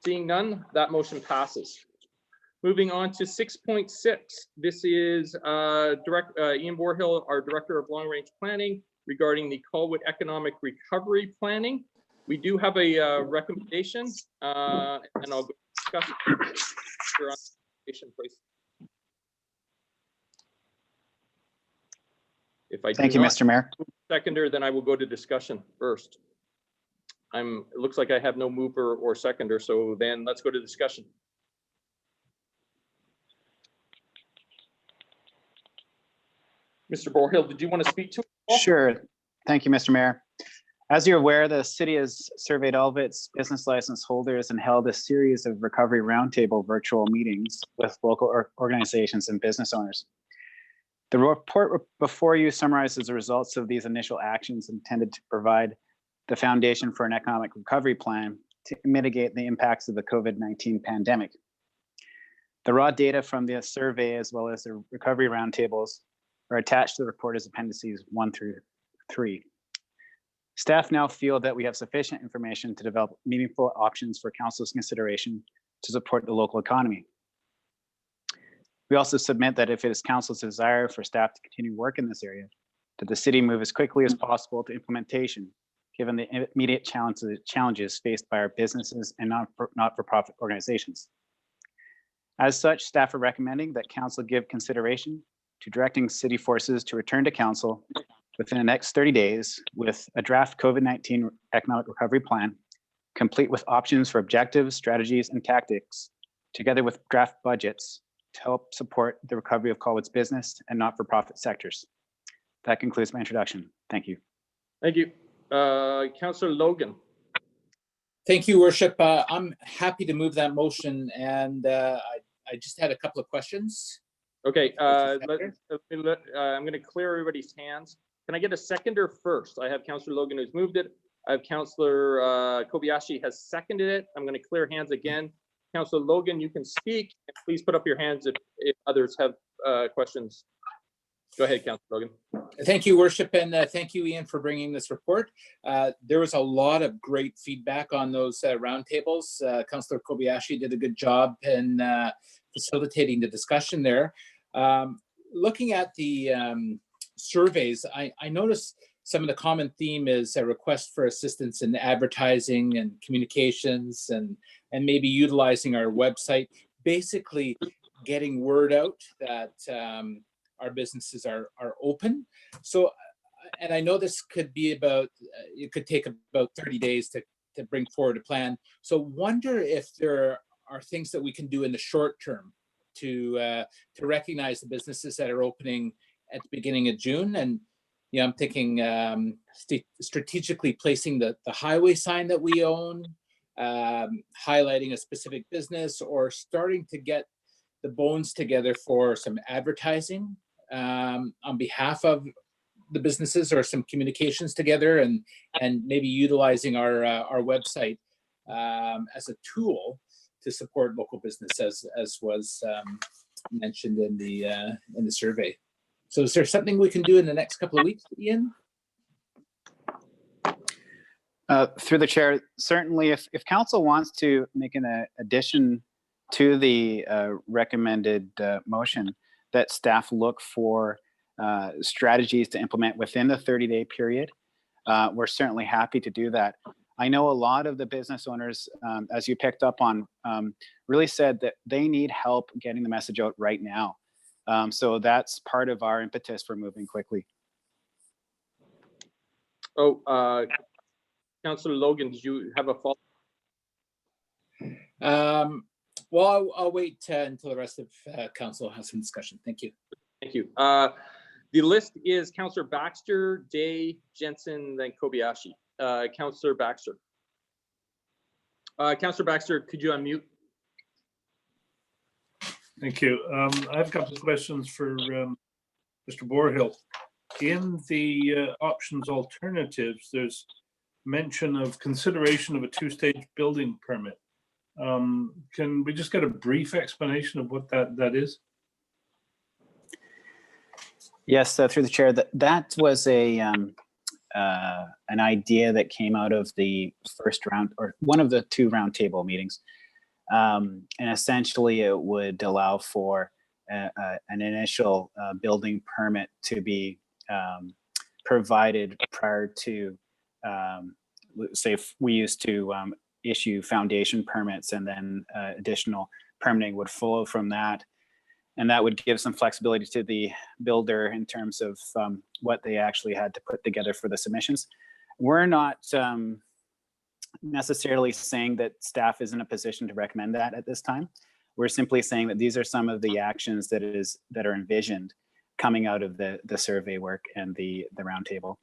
Seeing none, that motion passes. Moving on to 6.6. This is Ian Borhill, our Director of Long Range Planning, regarding the Colwood Economic Recovery Planning. We do have a recommendation, and I'll go discuss it. Please. If I Thank you, Mr. Mayor. Seconder, then I will go to discussion first. It looks like I have no mover or seconder, so then let's go to discussion. Mr. Borhill, did you want to speak to it? Sure. Thank you, Mr. Mayor. As you're aware, the city has surveyed all of its business license holders and held a series of recovery roundtable virtual meetings with local organizations and business owners. The report before you summarizes the results of these initial actions intended to provide the foundation for an economic recovery plan to mitigate the impacts of the COVID-19 pandemic. The raw data from the survey, as well as the recovery roundtables, are attached to the report as appendices 1 through 3. Staff now feel that we have sufficient information to develop meaningful options for council's consideration to support the local economy. We also submit that if it is council's desire for staff to continue work in this area, that the city move as quickly as possible to implementation, given the immediate challenges faced by our businesses and not-for-profit organizations. As such, staff are recommending that council give consideration to directing city forces to return to council within the next 30 days with a draft COVID-19 economic recovery plan, complete with options for objectives, strategies, and tactics, together with draft budgets to help support the recovery of Colwood's business and not-for-profit sectors. That concludes my introduction. Thank you. Thank you. Councillor Logan. Thank you, Worship. I'm happy to move that motion, and I just had a couple of questions. Okay, I'm going to clear everybody's hands. Can I get a seconder first? I have Councillor Logan who's moved it. I have Councillor Kobayashi has seconded it. I'm going to clear hands again. Councillor Logan, you can speak. Please put up your hands if others have questions. Go ahead, Councillor Logan. Thank you, Worship, and thank you, Ian, for bringing this report. There was a lot of great feedback on those roundtables. Councillor Kobayashi did a good job in facilitating the discussion there. Looking at the surveys, I noticed some of the common theme is a request for assistance in advertising and communications and maybe utilizing our website, basically getting word out that our businesses are open. So, and I know this could be about, it could take about 30 days to bring forward a plan. So wonder if there are things that we can do in the short term to recognize the businesses that are opening at the beginning of June. And yeah, I'm thinking strategically placing the highway sign that we own, highlighting a specific business, or starting to get the bones together for some advertising on behalf of the businesses, or some communications together, and maybe utilizing our website as a tool to support local business, as was mentioned in the survey. So is there something we can do in the next couple of weeks, Ian? Through the chair, certainly if council wants to make an addition to the recommended motion, that staff look for strategies to implement within the 30-day period, we're certainly happy to do that. I know a lot of the business owners, as you picked up on, really said that they need help getting the message out right now. So that's part of our impetus for moving quickly. Oh, Councillor Logan, did you have a follow? Well, I'll wait until the rest of council has some discussion. Thank you. Thank you. The list is Councillor Baxter, Day, Jensen, then Kobayashi. Councillor Baxter. Councillor Baxter, could you unmute? Thank you. I have a couple of questions for Mr. Borhill. In the options alternatives, there's mention of consideration of a two-stage building permit. Can we just get a brief explanation of what that is? Yes, through the chair, that was an idea that came out of the first round, or one of the two roundtable meetings. And essentially it would allow for an initial building permit to be provided prior to, say if we used to issue foundation permits, and then additional permitting would flow from that. And that would give some flexibility to the builder in terms of what they actually had to put together for the submissions. We're not necessarily saying that staff is in a position to recommend that at this time. We're simply saying that these are some of the actions that are envisioned coming out of the survey work and the roundtable.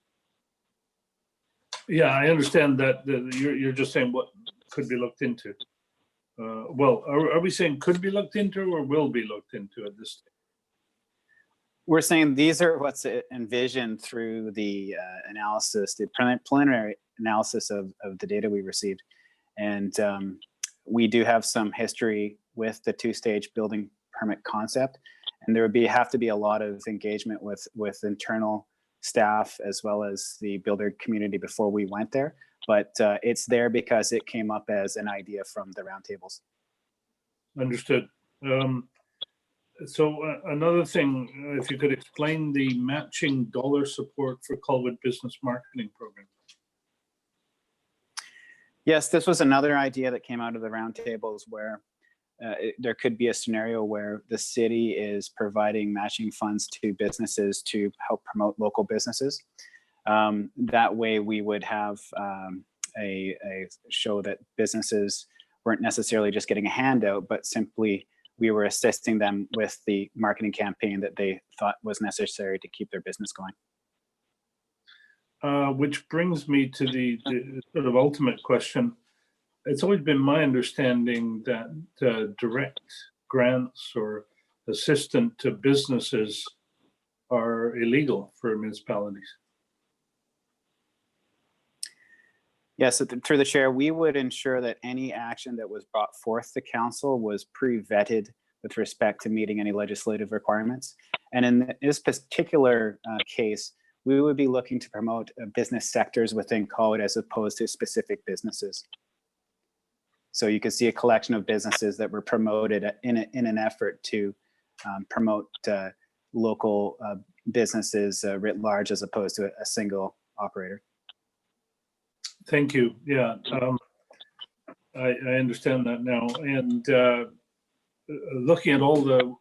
Yeah, I understand that you're just saying what could be looked into. Well, are we saying could be looked into or will be looked into at this stage? We're saying these are what's envisioned through the analysis, the preliminary analysis of the data we received. And we do have some history with the two-stage building permit concept. And there would have to be a lot of engagement with internal staff as well as the builder community before we went there. But it's there because it came up as an idea from the roundtables. Understood. So another thing, if you could explain the matching dollar support for Colwood Business Marketing Program. Yes, this was another idea that came out of the roundtables where there could be a scenario where the city is providing matching funds to businesses to help promote local businesses. That way we would have a show that businesses weren't necessarily just getting a handout, but simply we were assisting them with the marketing campaign that they thought was necessary to keep their business going. Which brings me to the sort of ultimate question. It's always been my understanding that direct grants or assistance to businesses are illegal for municipalities. Yes, through the chair, we would ensure that any action that was brought forth to council was pre-vetted with respect to meeting any legislative requirements. And in this particular case, we would be looking to promote business sectors within Colwood as opposed to specific businesses. So you could see a collection of businesses that were promoted in an effort to promote local businesses writ large as opposed to a single operator. Thank you. Yeah, I understand that now. And looking at all the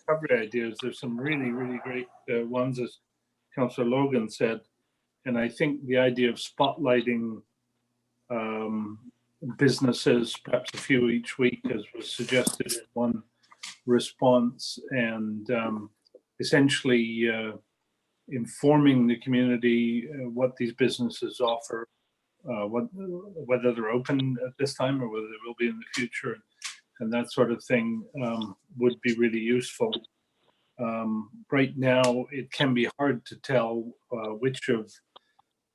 recovery ideas, there's some really, really great ones, as Councillor Logan said. And I think the idea of spotlighting businesses, perhaps a few each week, as was suggested in one response, and essentially informing the community what these businesses offer, whether they're open at this time or whether they will be in the future, and that sort of thing would be really useful. Right now, it can be hard to tell which of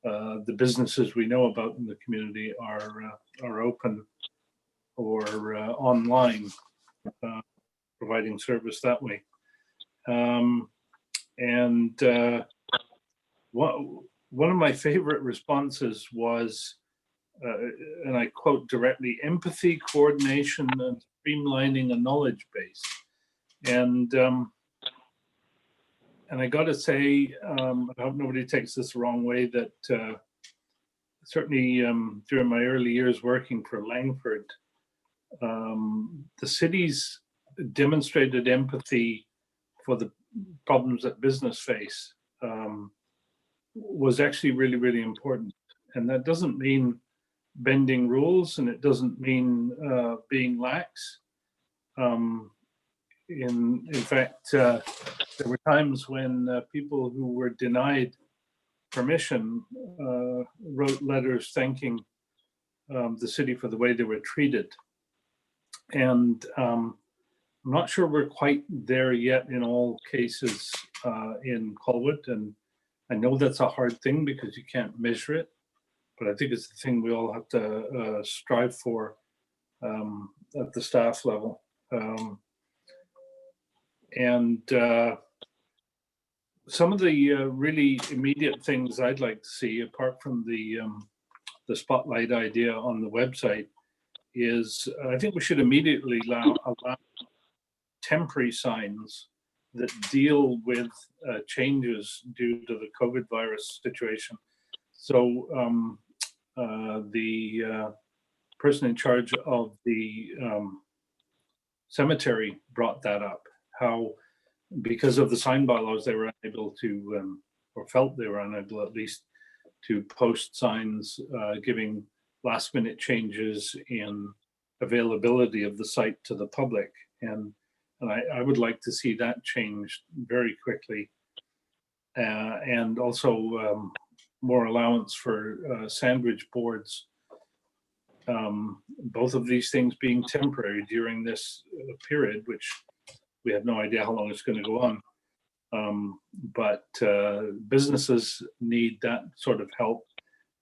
the businesses we know about in the community are open or online. providing service that way. And one of my favorite responses was, and I quote directly, empathy, coordination, and streamlining a knowledge base. And I got to say, I hope nobody takes this the wrong way, that certainly during my early years working for Langford, the city's demonstrated empathy for the problems that business face was actually really, really important. And that doesn't mean bending rules, and it doesn't mean being lax. In fact, there were times when people who were denied permission wrote letters thanking the city for the way they were treated. And I'm not sure we're quite there yet in all cases in Colwood. And I know that's a hard thing because you can't measure it, but I think it's the thing we all have to strive for at the staff level. Some of the really immediate things I'd like to see, apart from the spotlight idea on the website, is I think we should immediately allow temporary signs that deal with changes due to the COVID virus situation. So the person in charge of the cemetery brought that up, how because of the sign bylaws, they were unable to, or felt they were unable at least, to post signs giving last minute changes in availability of the site to the public. And I would like to see that changed very quickly. And also more allowance for sandwich boards. Both of these things being temporary during this period, which we have no idea how long it's going to go on. But businesses need that sort of help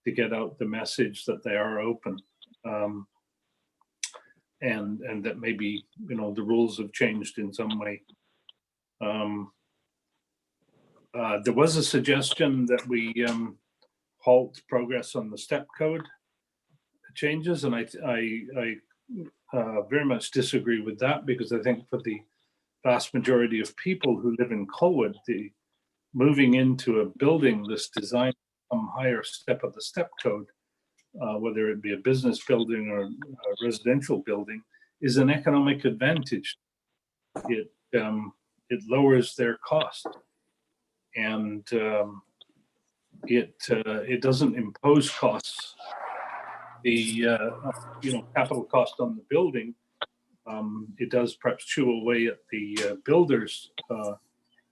to get out the message that they are open. And that maybe, you know, the rules have changed in some way. There was a suggestion that we halt progress on the step code changes, and I very much disagree with that, because I think for the vast majority of people who live in Colwood, the moving into a building that's designed some higher step of the step code, whether it be a business building or a residential building, is an economic advantage. It lowers their cost, and it doesn't impose costs. The capital cost on the building, it does perhaps chew away at the builder's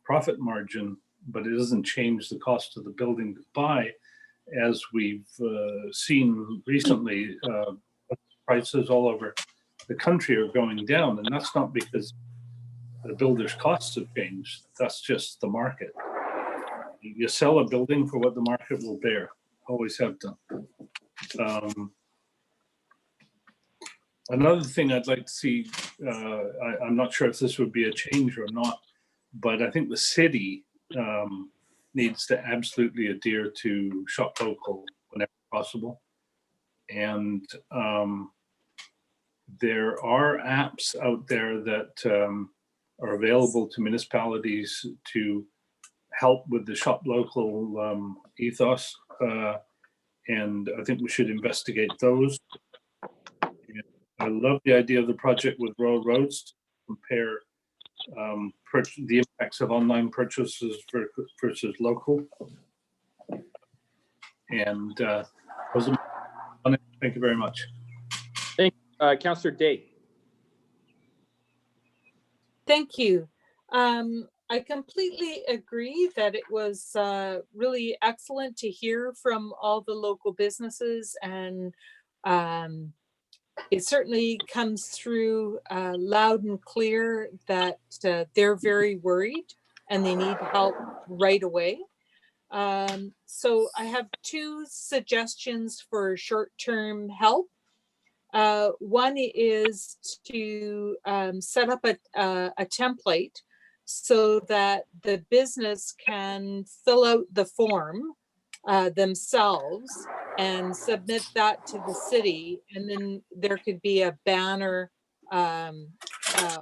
profit margin, but it doesn't change the cost of the building to buy. As we've seen recently, prices all over the country are going down, and that's not because the builder's costs have changed. That's just the market. You sell a building for what the market will bear. Always have done. Another thing I'd like to see, I'm not sure if this would be a change or not, but I think the city needs to absolutely adhere to shop local whenever possible. And there are apps out there that are available to municipalities to help with the shop local ethos. And I think we should investigate those. And I love the idea of the project with Royal Roads to compare the impacts of online purchases versus local. And those are my, thank you very much. Thank you, Councillor Day. Thank you. I completely agree that it was really excellent to hear from all the local businesses, and it certainly comes through loud and clear that they're very worried and they need help right away. So I have two suggestions for short-term help. One is to set up a template so that the business can fill out the form themselves and submit that to the city. And then there could be a banner on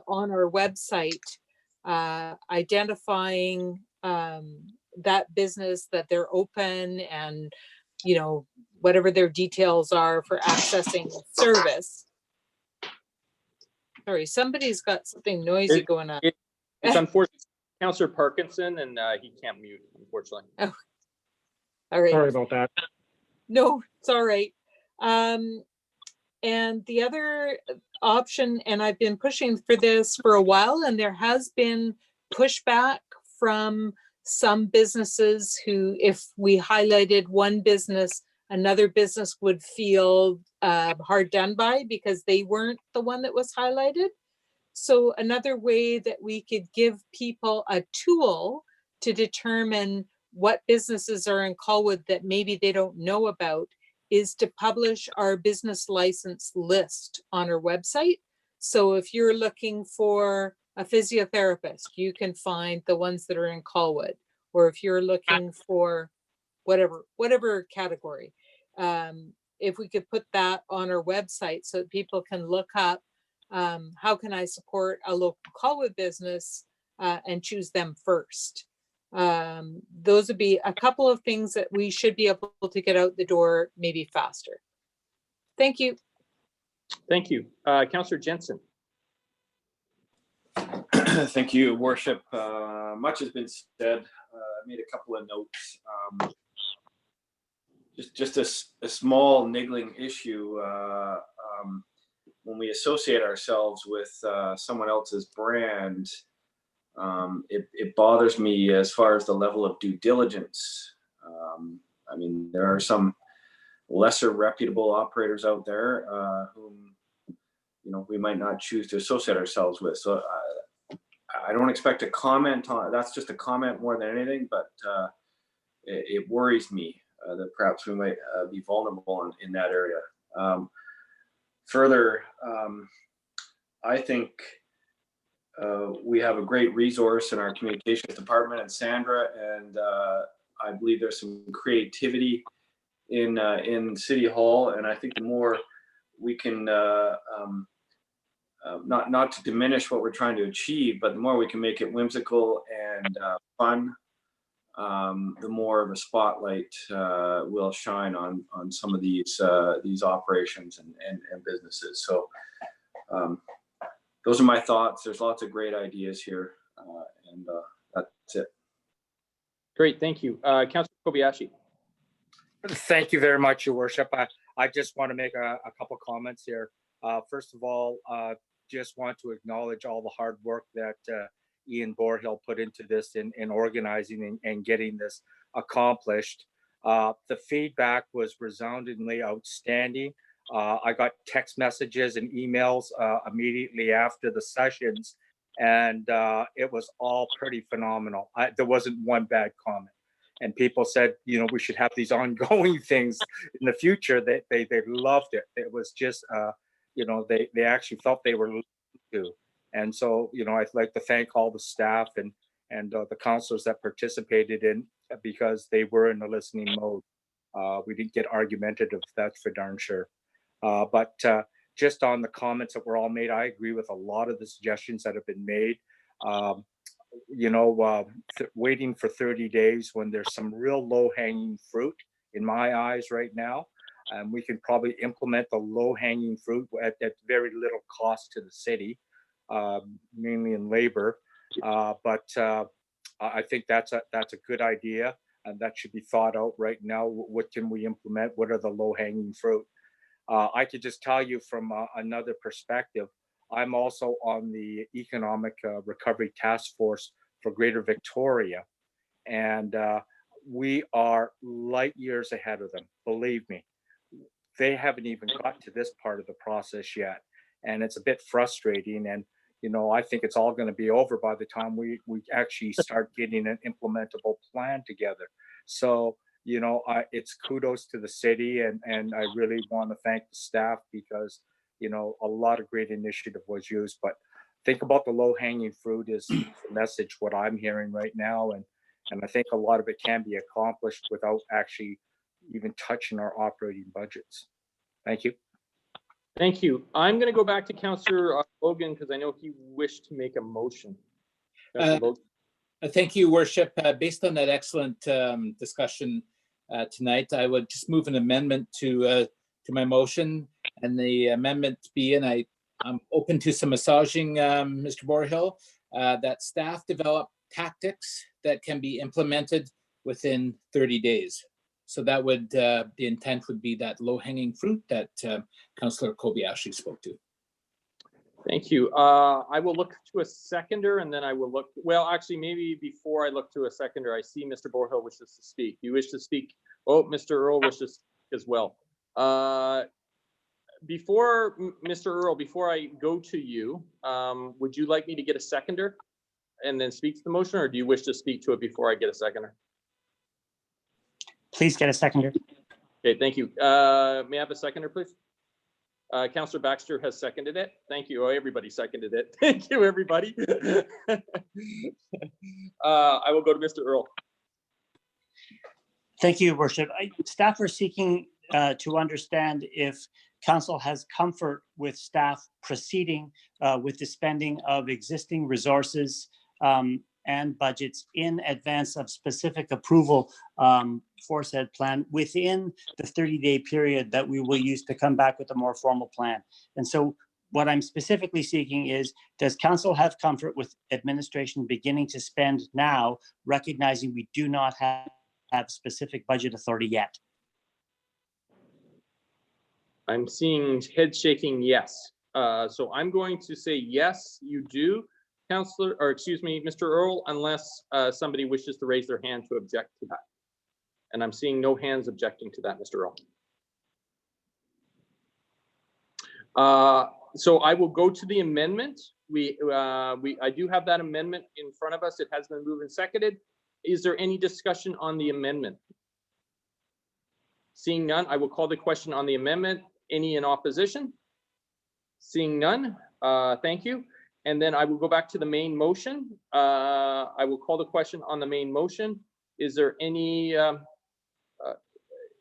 our website identifying that business, that they're open, and whatever their details are for accessing service. Sorry, somebody's got something noisy going on. It's unfortunate. Councillor Parkinson, and he can't mute, unfortunately. Oh, all right. Sorry about that. No, it's all right. And the other option, and I've been pushing for this for a while, and there has been pushback from some businesses who, if we highlighted one business, another business would feel hard done by because they weren't the one that was highlighted. So another way that we could give people a tool to determine what businesses are in Colwood that maybe they don't know about is to publish our business license list on our website. So if you're looking for a physiotherapist, you can find the ones that are in Colwood. Or if you're looking for whatever category, if we could put that on our website so that people can look up how can I support a local Colwood business and choose them first. Those would be a couple of things that we should be able to get out the door maybe faster. Thank you. Thank you. Councillor Jensen. Thank you, Worship. Much has been said. I made a couple of notes. Just a small niggling issue. When we associate ourselves with someone else's brand, it bothers me as far as the level of due diligence. I mean, there are some lesser reputable operators out there whom we might not choose to associate ourselves with. So I don't expect a comment on that's just a comment more than anything, but it worries me that perhaps we might be vulnerable in that area. Further, I think we have a great resource in our communications department and Sandra, and I believe there's some creativity in City Hall, and I think the more we can not to diminish what we're trying to achieve, but the more we can make it whimsical and fun, the more of a spotlight will shine on some of these operations and businesses. So those are my thoughts. There's lots of great ideas here, and that's it. Great, thank you. Councillor Kobayashi. Thank you very much, Your Worship. I just want to make a couple comments here. First of all, just want to acknowledge all the hard work that Ian Borhill put into this in organizing and getting this accomplished. The feedback was resoundingly outstanding. I got text messages and emails immediately after the sessions, and it was all pretty phenomenal. There wasn't one bad comment. And people said, we should have these ongoing things in the future. They loved it. It was just, they actually felt they were listened to. And so, I'd like to thank all the staff and the councilors that participated in, because they were in the listening mode. We didn't get argumentative, that's for darn sure. But just on the comments that were all made, I agree with a lot of the suggestions that have been made. Waiting for 30 days when there's some real low-hanging fruit in my eyes right now. And we can probably implement the low-hanging fruit at very little cost to the city, mainly in labor. But I think that's a good idea, and that should be thought out right now. What can we implement? What are the low-hanging fruit? I could just tell you from another perspective, I'm also on the Economic Recovery Task Force for Greater Victoria, and we are light years ahead of them, believe me. They haven't even got to this part of the process yet, and it's a bit frustrating. And I think it's all going to be over by the time we actually start getting an implementable plan together. So it's kudos to the city, and I really want to thank the staff, because you know, a lot of great initiative was used, but think about the low hanging fruit is the message, what I'm hearing right now. And I think a lot of it can be accomplished without actually even touching our operating budgets. Thank you. Thank you. I'm going to go back to Councillor Logan because I know he wished to make a motion. Thank you, Worship. Based on that excellent discussion tonight, I would just move an amendment to my motion, and the amendment being I'm open to some massaging, Mr. Borhill, that staff develop tactics that can be implemented within 30 days. So that would, the intent would be that low-hanging fruit that Councillor Kobayashi spoke to. Thank you. I will look to a seconder, and then I will look, well, actually, maybe before I look to a seconder, I see Mr. Borhill wishes to speak. You wish to speak? Oh, Mr. Earl wishes to speak as well. Before, Mr. Earl, before I go to you, would you like me to get a seconder and then speak to the motion, or do you wish to speak to it before I get a seconder? Please get a seconder. Okay, thank you. May I have a seconder, please? Councillor Baxter has seconded it. Thank you. Oh, everybody seconded it. Thank you, everybody. I will go to Mr. Earl. Thank you, Worship. Staff are seeking to understand if Council has comfort with staff proceeding with the spending of existing resources and budgets in advance of specific approval for said plan within the 30-day period that we will use to come back with a more formal plan. And so what I'm specifically seeking is, does Council have comfort with administration beginning to spend now, recognizing we do not have specific budget authority yet? I'm seeing head shaking yes. So I'm going to say yes, you do, Councillor, or excuse me, Mr. Earl, unless somebody wishes to raise their hand to object to that. And I'm seeing no hands objecting to that, Mr. Earl. So I will go to the amendment. I do have that amendment in front of us. It has been moved and seconded. Is there any discussion on the amendment? Seeing none, I will call the question on the amendment. Any in opposition? Seeing none, thank you. And then I will go back to the main motion. I will call the question on the main motion. Is there any,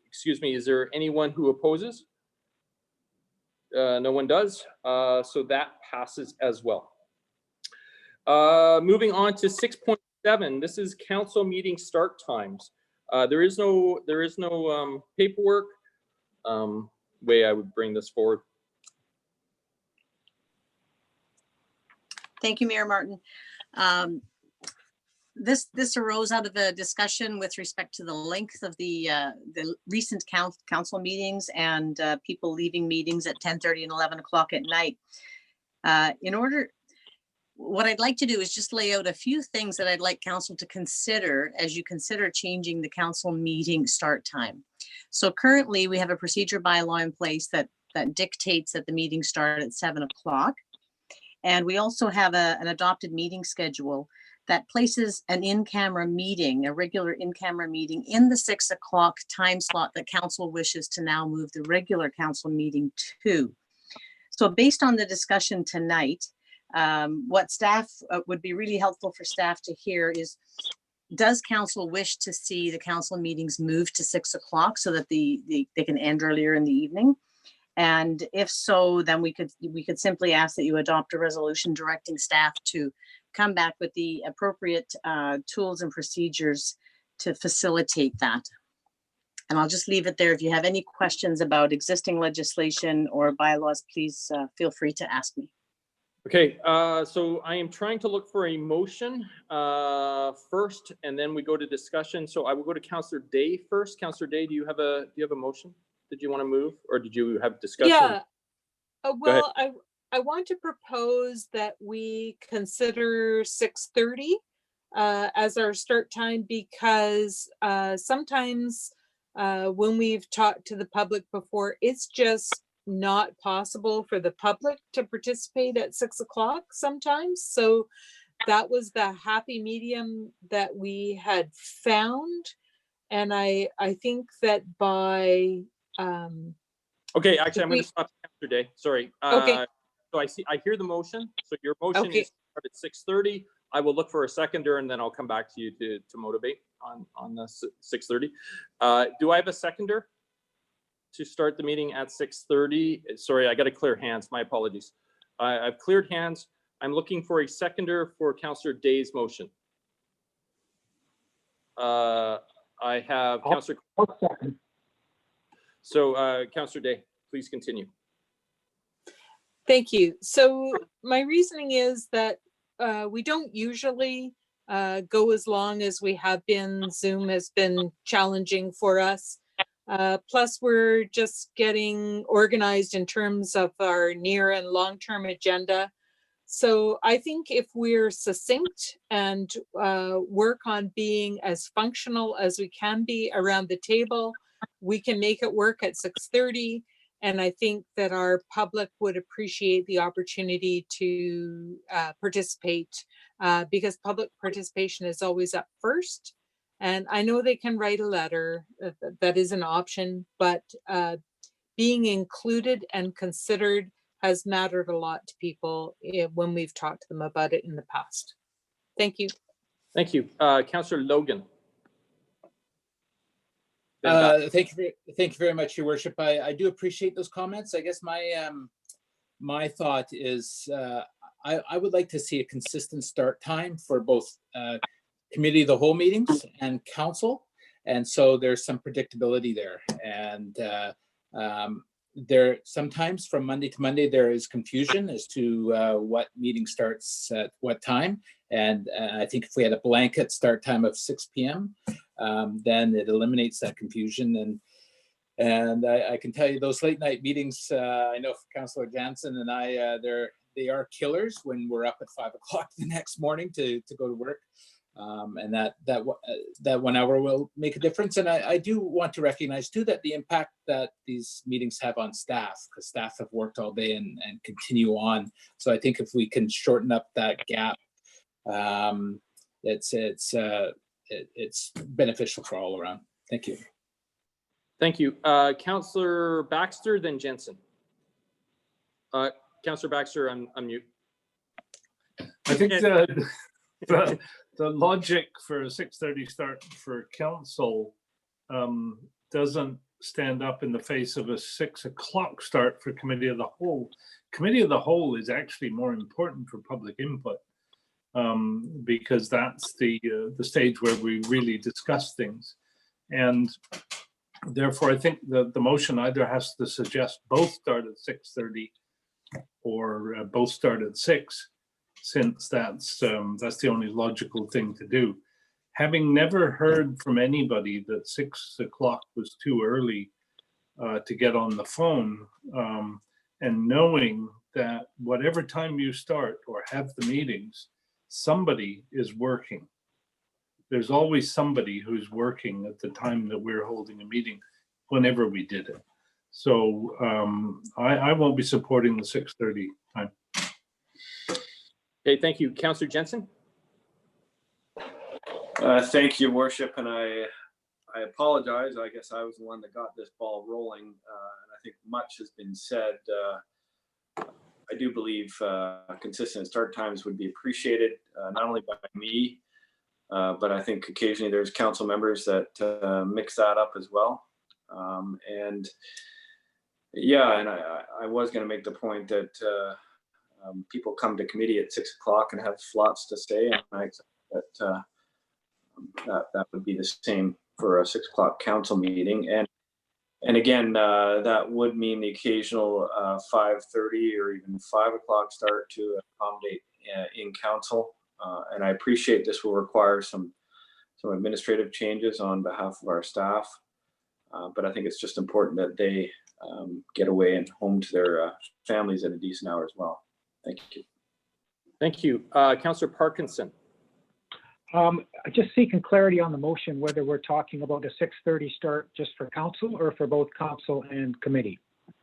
excuse me, is there anyone who opposes? No one does. So that passes as well. Moving on to 6.7, this is council meeting start times. There is no paperwork. Way I would bring this forward. Thank you, Mayor Martin. This arose out of a discussion with respect to the length of the recent council meetings and people leaving meetings at 10:30 and 11 o'clock at night. What I'd like to do is just lay out a few things that I'd like council to consider as you consider changing the council meeting start time. So currently we have a procedure bylaw in place that dictates that the meeting start at 7 o'clock. And we also have an adopted meeting schedule that places an in-camera meeting, a regular in-camera meeting in the 6 o'clock time slot that council wishes to now move the regular council meeting to. So based on the discussion tonight, what staff would be really helpful for staff to hear is, does council wish to see the council meetings move to 6 o'clock so that they can end earlier in the evening? And if so, then we could simply ask that you adopt a resolution directing staff to come back with the appropriate tools and procedures to facilitate that. And I'll just leave it there. If you have any questions about existing legislation or bylaws, please feel free to ask me. Okay, so I am trying to look for a motion first, and then we go to discussion. So I will go to Councillor Day first. Councillor Day, do you have a motion? Did you want to move, or did you have discussion? Yeah. Well, I want to propose that we consider 6:30 as our start time, because sometimes when we've talked to the public before, it's just not possible for the public to participate at 6 o'clock sometimes. So that was the happy medium that we had found. And I think that by Okay, actually, I'm going We- to stop Counselor Day. Sorry. Okay. So I hear the motion. So your motion Okay. is start at 6:30. I will look for a seconder and then I'll come back to you to motivate on the 6:30. Do I have a seconder to start the meeting at 6:30? Sorry, I got to clear hands. My apologies. I've cleared hands. I'm looking for a seconder for Counselor Day's motion. I have Counselor. I'll second. So Counselor Day, please continue. Thank you. So my reasoning is that we don't usually go as long as we have been. Zoom has been challenging for us. Plus, we're just getting organized in terms of our near and long-term agenda. So I think if we're succinct and work on being as functional as we can be around the table, we can make it work at 6:30. And I think that our public would appreciate the opportunity to participate because public participation is always up first. And I know they can write a letter, that is an option, but being included and considered has mattered a lot to people when we've talked to them about it in the past. Thank you. Thank you. Counselor Logan. Thank you very much, Your Worship. I do appreciate those comments. I guess my thought is I would like to see a consistent start time for both committee of the whole meetings and council, and so there's some predictability there. And there sometimes from Monday to Monday there is confusion as to what meeting starts at what time. And I think if we had a blanket start time of 6 p.m. Then it eliminates that confusion. And I can tell you those late night meetings, I know for Councillor Jansen and I, they are killers when we're up at 5 o'clock the next morning to go to work. And that 1 hour will make a difference. And I do want to recognize too that the impact that these meetings have on staff, because staff have worked all day and continue on. So I think if we can shorten up that gap, it's beneficial for all around. Thank you. Thank you. Councillor Baxter, then Jensen. Councillor Baxter, unmute. I think the logic for a 6:30 start for council doesn't stand up in the face of a 6 o'clock start for committee of the whole. Committee of the whole is actually more important for public input because that's the stage where we really discuss things. And therefore, I think the motion either has to suggest both start at 6:30 or both start at 6, since that's the only logical thing to do. Having never heard from anybody that 6 o'clock was too early to get on the phone, and knowing that whatever time you start or have the meetings, somebody is working. There's always somebody who's working at the time that we're holding a meeting, whenever we did it. So I won't be supporting the 6:30 time. Okay, thank you. Councillor Jensen. Thank you, Worship, and I apologize. I guess I was the one that got this ball rolling, and I think much has been said. I do believe consistent start times would be appreciated, not only by me, but I think occasionally there's council members that mix that up as well. And yeah, and I was going to make the point that people come to committee at 6 o'clock and have lots to say, and I expect that would be the same for a 6 o'clock council meeting. And again, that would mean the occasional 5:30 or even 5 o'clock start to accommodate in council. And I appreciate this will require some administrative changes on behalf of our staff. But I think it's just important that they get away and home to their families at a decent hour as well. Thank you. Thank you. Councillor Parkinson. Just seeking clarity on the motion, whether we're talking about a 6:30 start just for council or for both council and committee.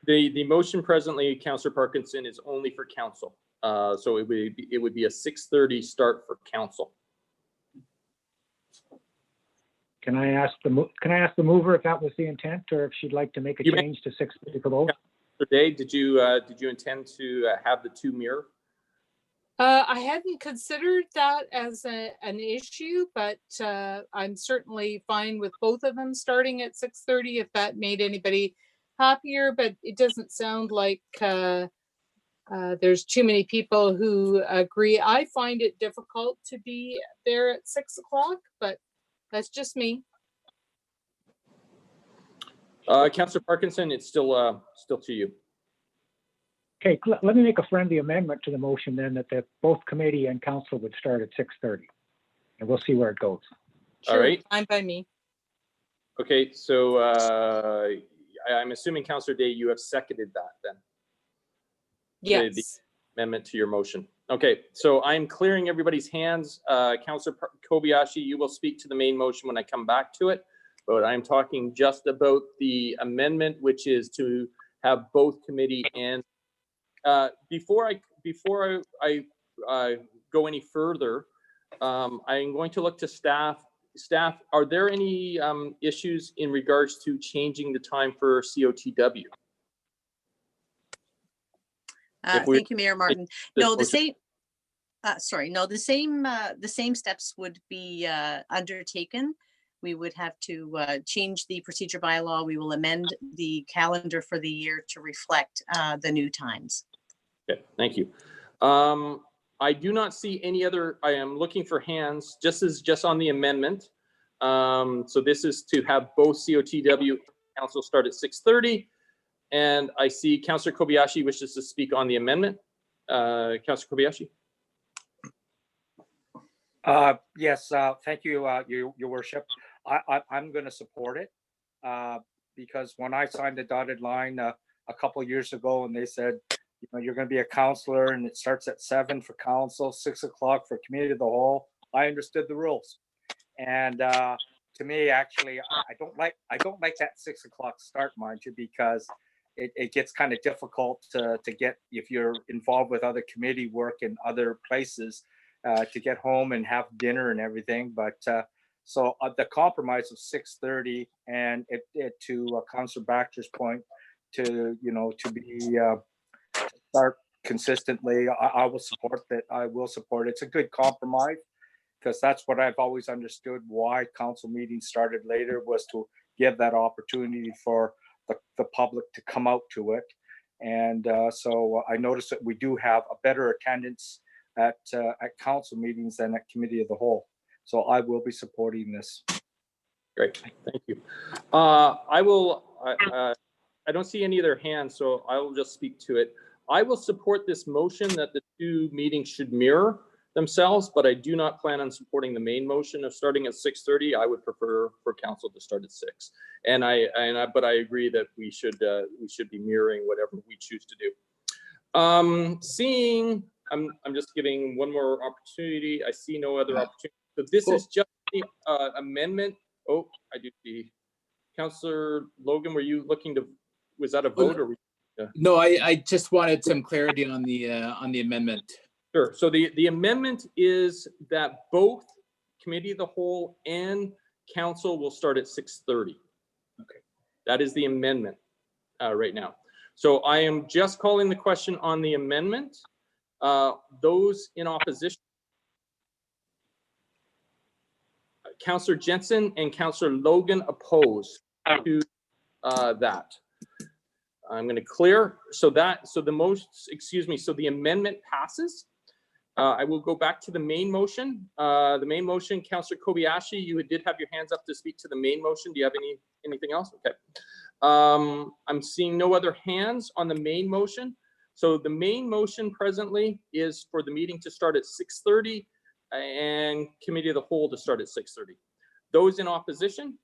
The motion presently, Councillor Parkinson, is only for council. So it would be a 6:30 start for council. Can I ask the mover if that was the intent, or if she'd like to make a You may- change to 6:30 for both? Today, did you intend to have the two mirror? I hadn't considered that as an issue, but I'm certainly fine with both of them starting at 6:30 if that made anybody happier, but it doesn't sound like there's too many people who agree. I find it difficult to be there at 6 o'clock, but that's just me. Councillor Parkinson, it's still to you. Okay, let me make a friendly amendment to the motion then, that both committee and council would start at 6:30. And we'll see where it goes. All right. Fine by me. Okay, so I'm assuming Councillor Day, you have seconded that then? Yes. The amendment to your motion. Okay, so I'm clearing everybody's hands. Councillor Kobayashi, you will speak to the main motion when I come back to it. But I'm talking just about the amendment, which is to have both committee and before I go any further, I'm going to look to staff. Staff, are there any issues in regards to changing the time for COTW? Thank you, Mayor Martin. No, the motion. same, the same steps would be undertaken. We would have to change the procedure bylaw. We will amend the calendar for the year to reflect the new times. Okay, thank you. I do not see any other, I am looking for hands, just on the amendment. So this is to have both COTW council start at 6:30. And I see Councillor Kobayashi wishes to speak on the amendment. Councillor Kobayashi. Yes, thank you, your worship. I'm going to support it because when I signed the dotted line a couple years ago, and they said, you know, you're going to be a councillor and it starts at 7 for council, 6 o'clock for committee of the whole, I understood the rules. And to me, actually, I don't like that 6 o'clock start, mind you, because it gets kind of difficult to get, if you're involved with other committee work in other places, to get home and have dinner and everything. But so the compromise of 6:30 and it to Councillor Baxter's point, to be start consistently, I will support that. I will support it. It's a good compromise because that's what I've always understood why council meetings started later, was to give that opportunity for the public to come out to it. And so I noticed that we do have a better attendance at council meetings than at committee of the whole. So I will be supporting this. Great, thank you. I don't see any other hands, so I will just speak to it. I will support this motion that the two meetings should mirror themselves, but I do not plan on supporting the main motion of starting at 6:30. I would prefer for council to start at 6. But I agree that we should be mirroring whatever we choose to do. I'm just giving one more opportunity. I see no other opportunity. So this is just the amendment. Oh, I do see. Councillor Logan, were you looking to? Was that a vote or? No, I just wanted some clarity on the amendment. Sure. So the amendment is that both committee of the whole and council will start at 6:30. Okay. That is the amendment right now. So I am just calling the question on the amendment. Those in opposition. Councillor Jensen and Councillor Logan oppose to that. I'm going to clear. So the amendment passes. I will go back to the main motion. The main motion, Councillor Kobayashi, you did have your hands up to speak to the main motion. Do you have anything else? Okay. I'm seeing no other hands on the main motion. So the main motion presently is for the meeting to start at 6:30 and committee of the whole to start at 6:30. Those in opposition?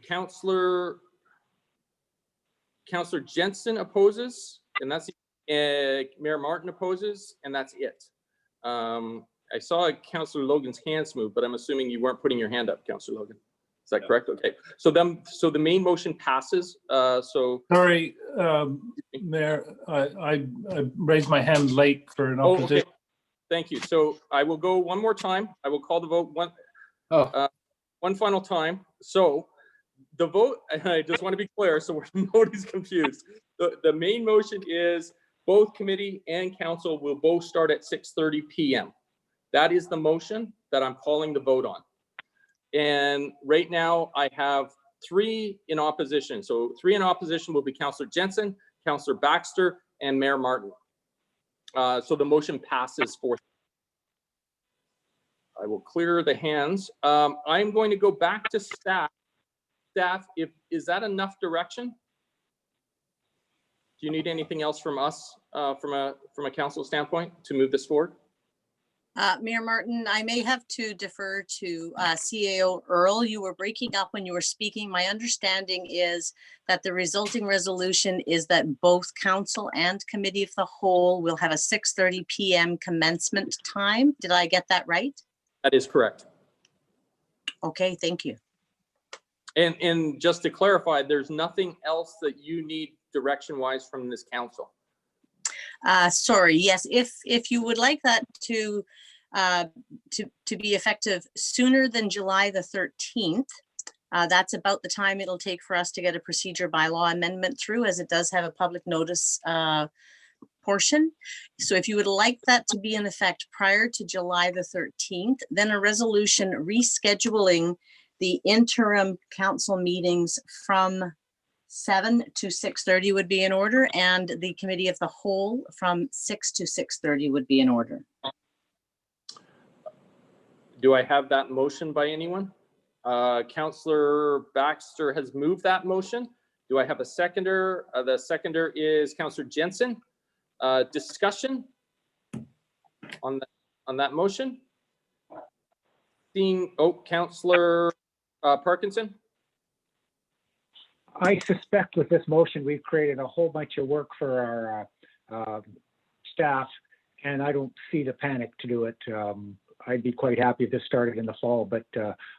Councillor Jensen opposes, and that's Mayor Martin opposes, and that's it. I saw Councillor Logan's hands move, but I'm assuming you weren't putting your hand up, Councillor Logan. Is that correct? Okay. So the main motion passes. Sorry, Mayor, I raised my hand late for an opposition. Thank you. So I will go one more time. I will call the vote one final time. So the vote, I just want to be clear so nobody's confused. The main motion is both committee and council will both start at 6:30 p.m. That is the motion that I'm calling the vote on. And right now I have 3 in opposition. So 3 in opposition will be Councillor Jensen, Councillor Baxter, and Mayor Martin. So the motion passes 4. I will clear the hands. I'm going to go back to staff. Staff, is that enough direction? Do you need anything else from us from a council standpoint to move this forward? Mayor Martin, I may have to defer to CAO Earl. You were breaking up when you were speaking. My understanding is that the resulting resolution is that both council and committee of the whole will have a 6:30 p.m. commencement time. Did I get that right? That is correct. Okay, thank you. And just to clarify, there's nothing else that you need direction-wise from this council. Sorry, yes, if you would like that to be effective sooner than July the 13th, that's about the time it'll take for us to get a procedure bylaw amendment through, as it does have a public notice portion. So if you would like that to be in effect prior to July the 13th, then a resolution rescheduling the interim council meetings from 7 to 6:30 would be in order, and the committee of the whole from 6 to 6:30 would be in order. Do I have that motion by anyone? Councillor Baxter has moved that motion. Do I have a seconder? The seconder is Councillor Jensen. Discussion on that motion? Seeing, Councillor Parkinson? I suspect with this motion, we've created a whole bunch of work for our staff, and I don't see the panic to do it. I'd be quite happy if this started in the fall, but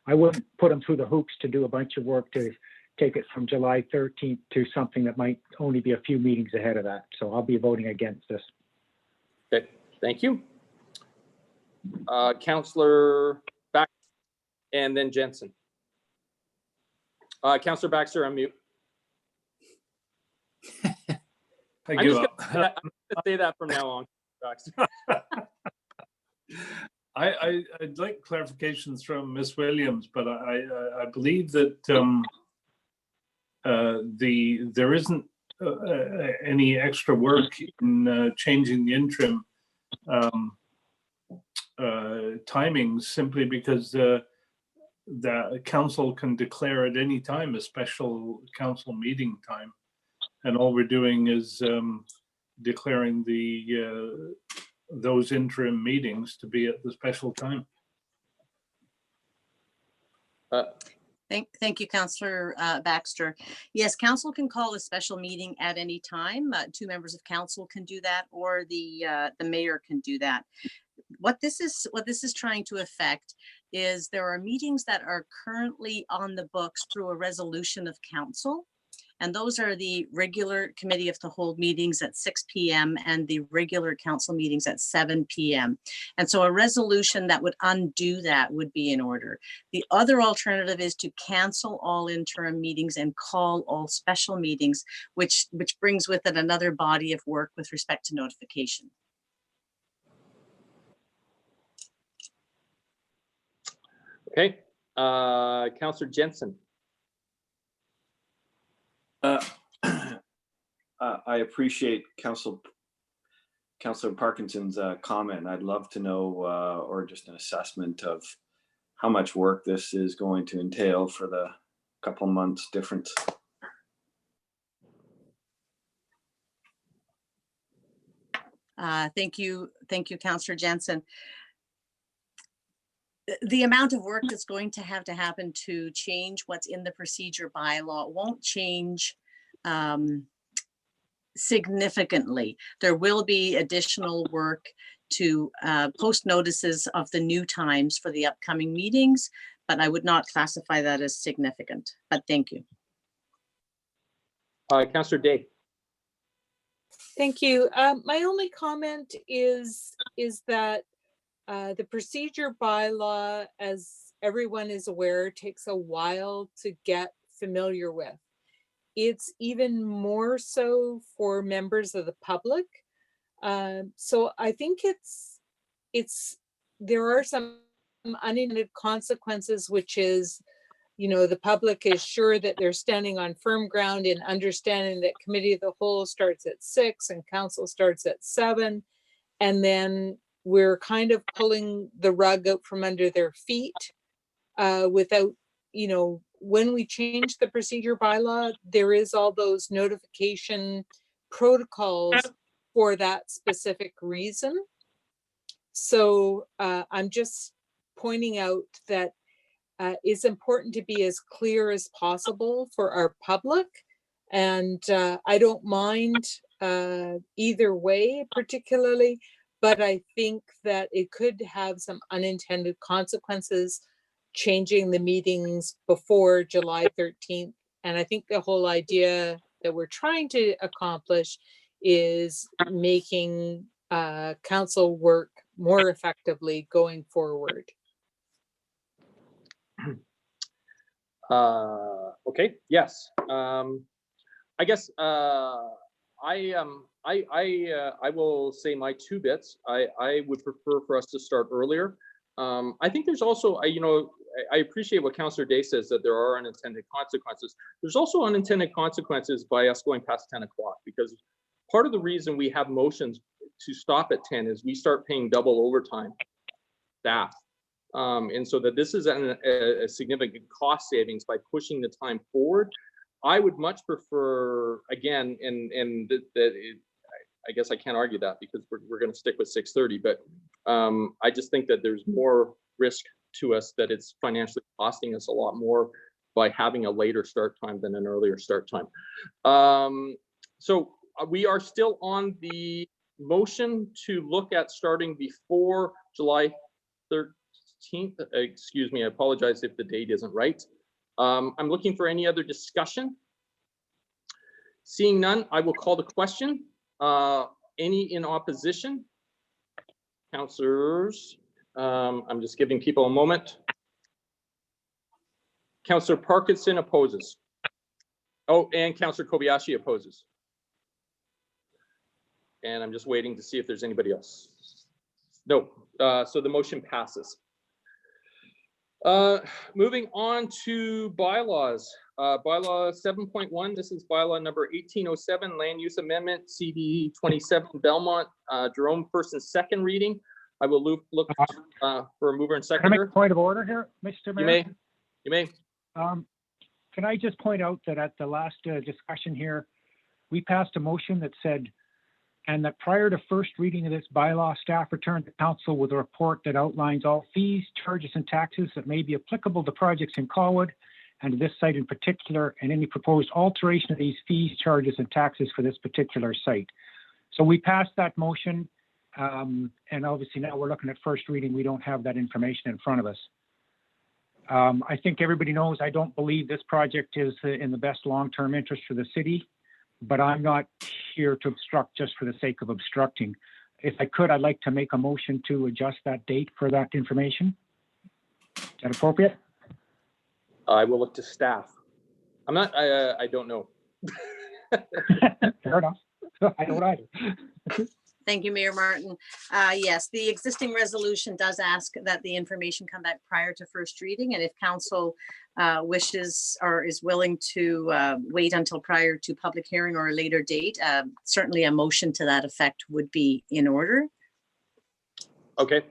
I wouldn't put them through the hoops to do a bunch of work to take it from July 13th to something that might only be a few meetings ahead of that. So I'll be voting against this. Okay, thank you. Councillor Baxter and then Jensen. Councillor Baxter, unmute. I I'm give just up. gonna say that from now on, Baxter. I'd like clarifications from Ms. Williams, but I believe that there isn't any extra work in changing the interim timings, simply because the council can declare at any time a special council meeting time, and all we're doing is declaring those interim meetings to be at the special time. Thank you, Councillor Baxter. Yes, council can call a special meeting at any time. 2 members of council can do that, or the mayor can do that. What this is trying to affect is there are meetings that are currently on the books through a resolution of council. And those are the regular committee of the whole meetings at 6 p.m. and the regular council meetings at 7 p.m. And so a resolution that would undo that would be in order. The other alternative is to cancel all interim meetings and call all special meetings, which brings with it another body of work with respect to notification. Okay, Councillor Jensen. I appreciate Councillor Parkinson's comment. I'd love to know, or just an assessment of how much work this is going to entail for the couple months difference. Thank you, Councillor Jensen. The amount of work that's going to happen to change what's in the procedure bylaw won't change significantly. There will be additional work to post notices of the new times for the upcoming meetings, but I would not classify that as significant. But thank you. Councillor Day. Thank you. My only comment is that The procedure bylaw, as everyone is aware, takes a while to get familiar with. It's even more so for members of the public. So I think there are some unintended consequences, which is, the public is sure that they're standing on firm ground in understanding that committee of the whole starts at 6 and council starts at 7. And then we're kind of pulling the rug out from under their feet without, when we change the procedure bylaw, there is all those notification protocols for that specific reason. So I'm just pointing out that it's important to be as clear as possible for our public. And I don't mind either way particularly, but I think that it could have some unintended consequences changing the meetings before July 13th. And I think the whole idea that we're trying to accomplish is making council work more effectively going forward. Okay, yes. I guess I will say my 2 bits. I would prefer for us to start earlier. I think there's also, I appreciate what Councillor Day says, that there are unintended consequences. There's also unintended consequences by us going past 10 o'clock, because part of the reason we have motions to stop at 10 is we start paying double overtime staff. And so that this is a significant cost savings by pushing the time forward. I would much prefer, again, I guess I can't argue that because we're going to stick with 6:30, but I just think that there's more risk to us, that it's financially costing us a lot more by having a later start time than an earlier start time. So we are still on the motion to look at starting before July 13th. Excuse me, I apologize if the date isn't right. I'm looking for any other discussion. Seeing none, I will call the question. Any in opposition? Councillors, I'm just giving people a moment. Councillor Parkinson opposes. Oh, and Councillor Kobayashi opposes. And I'm just waiting to see if there's anybody else. No, so the motion passes. Moving on to bylaws. Bylaw 7.1, this is bylaw number 1807, land use amendment, CD 27 Belmont. Jerome, first and second reading. I will look for a mover and seconder. Can I make a point of order here, Mr. Mayor? You may. Can I just point out that at the last discussion here, we passed a motion that said, and that prior to first reading of this bylaw, staff return to council with a report that outlines all fees, charges, and taxes that may be applicable to projects in Colwood and to this site in particular, and any proposed alteration of these fees, charges, and taxes for this particular site. So we passed that motion, and obviously now we're looking at first reading. We don't have that information in front of us. I think everybody knows I don't believe this project is in the best long-term interest for the city, but I'm not here to obstruct just for the sake of obstructing. If I could, I'd like to make a motion to adjust that date for that information. Is that appropriate? I will look to staff. I'm not, I don't know. Fair enough. I don't either. Thank you, Mayor Martin. Yes, the existing resolution does ask that the information come back prior to first reading, and if council wishes or is willing to wait until prior to public hearing or a later date, certainly a motion to that effect would be in order. Okay,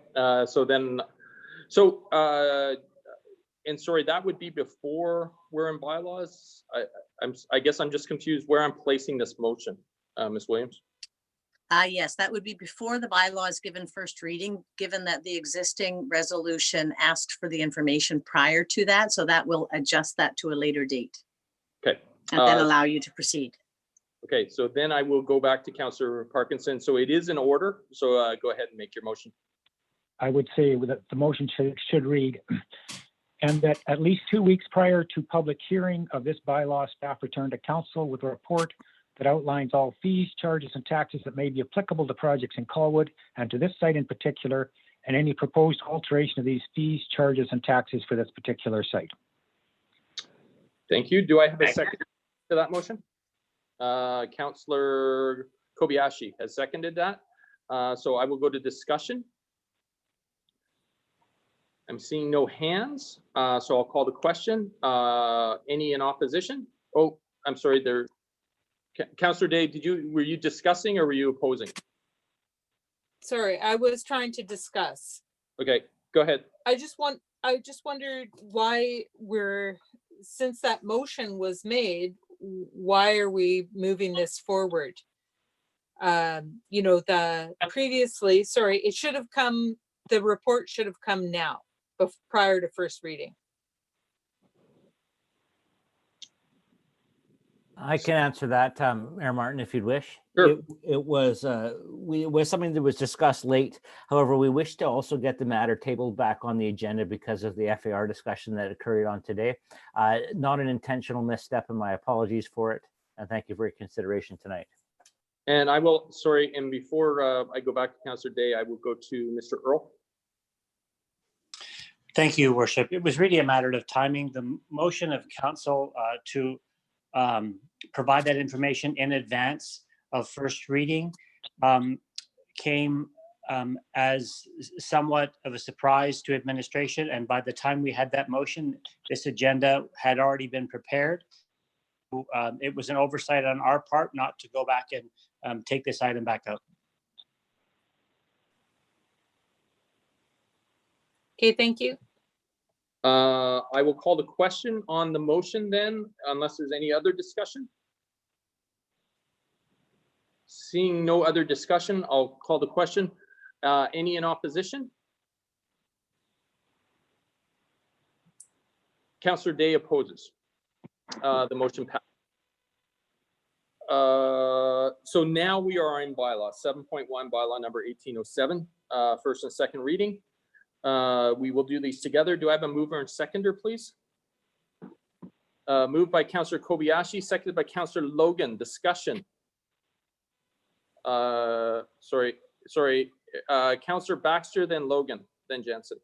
and sorry, that would be before we're in bylaws. I guess I'm just confused where I'm placing this motion, Ms. Williams. Yes, that would be before the bylaws given first reading, given that the existing resolution asked for the information prior to that. So that will adjust that to a later date. Okay. And then allow you to proceed. Okay, so then I will go back to Councillor Parkinson. So it is in order. So go ahead and make your motion. I would say that the motion should read, and that at least 2 weeks prior to public hearing of this bylaw, staff return to council with a report that outlines all fees, charges, and taxes that may be applicable to projects in Colwood and to this site in particular, and any proposed alteration of these fees, charges, and taxes for this particular site. Thank you. Do I have a second to that motion? Councillor Kobayashi has seconded that. So I will go to discussion. I'm seeing no hands, so I'll call the question. Any in opposition? Oh, I'm sorry, there. Councillor Day, were you discussing or were you opposing? Sorry, I was trying to discuss. Okay, go ahead. I just wondered why since that motion was made, why are we moving this forward? You know, sorry, it should have come, the report should have come now, prior to first reading. I can answer that, Mayor Martin, if you'd wish. Sure. It was something that was discussed late. However, we wish to also get the matter tabled back on the agenda because of the FAR discussion that occurred on today. Not an intentional misstep, and my apologies for it. And thank you for your consideration tonight. And I will, sorry, and before I go back to Councillor Day, I will go to Mr. Earl. Thank you, Worship. It was really a matter of timing. The motion of council to provide that information in advance of first reading came as somewhat of a surprise to administration. And by the time we had that motion, this agenda had already been prepared. It was an oversight on our part not to go back and take this item back up. Okay, thank you. I will call the question on the motion then, unless there's any other discussion. Seeing no other discussion, I'll call the question. Any in opposition? Councillor Day opposes. The motion passed. So now we are in bylaw 7.1, bylaw number 1807, first and second reading. We will do these together. Do I have a mover and seconder, please? Moved by Councillor Kobayashi, seconded by Councillor Logan. Discussion. Sorry. Councillor Baxter, then Logan, then Jensen.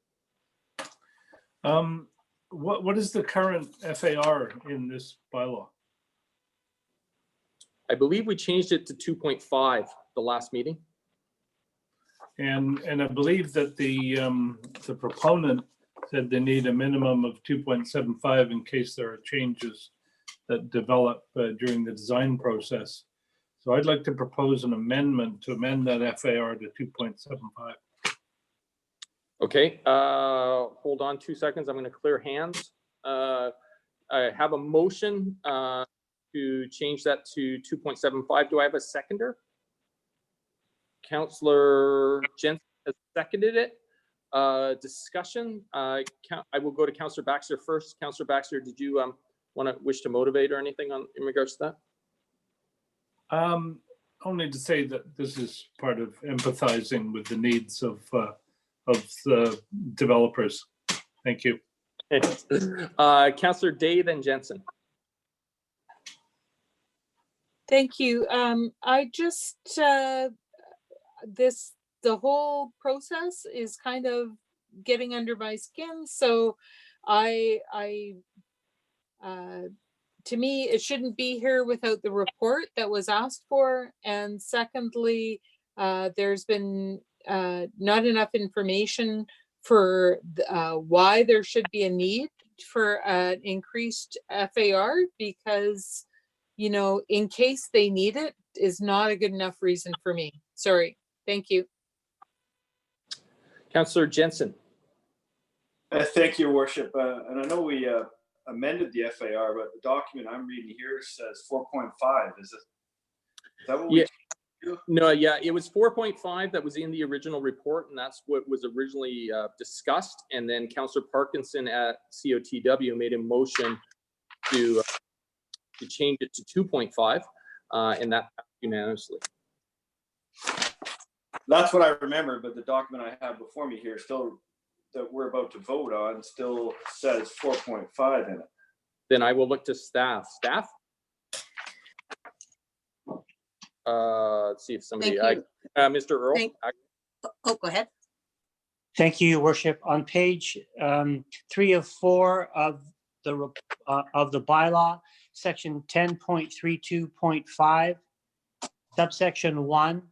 What is the current FAR in this bylaw? I believe we changed it to 2.5 the last meeting. And I believe that the proponent said they need a minimum of 2.75 in case there are changes that develop during the design process. So I'd like to propose an amendment to amend that FAR to 2.75. Okay, hold on 2 seconds. I'm going to clear hands. I have a motion to change that to 2.75. Do I have a seconder? Councillor Jensen has seconded it. Discussion. I will go to Councillor Baxter first. Councillor Baxter, did you wish to motivate or anything in regards to that? Only to say that this is part of empathizing with the needs of the developers. Thank you. Councillor Day, then Jensen. Thank you. I just, the whole process is kind of getting under my skin. So to me, it shouldn't be here without the report that was asked for. And secondly, there's been not enough information for why there should be a need for an increased FAR, because, you know, in case they need it is not a good enough reason for me. Sorry. Thank you. Councillor Jensen. Thank you, Worship. And I know we amended the FAR, but the document I'm reading here says 4.5. Is that what we do? No, yeah, it was 4.5 that was in the original report, and that's what was originally discussed. And then Councillor Parkinson at COTW made a motion to change it to 2.5, and that passed unanimously. That's what I remember, but the document I have before me here still that we're about to vote on still says 4.5 in it. Then I will look to staff. Staff? Let's see if somebody, Thank you. Mr. Earl. Oh, go ahead. Thank you, Your Worship. On page 3 of 4 of the bylaw, section 10.32.5, subsection 1,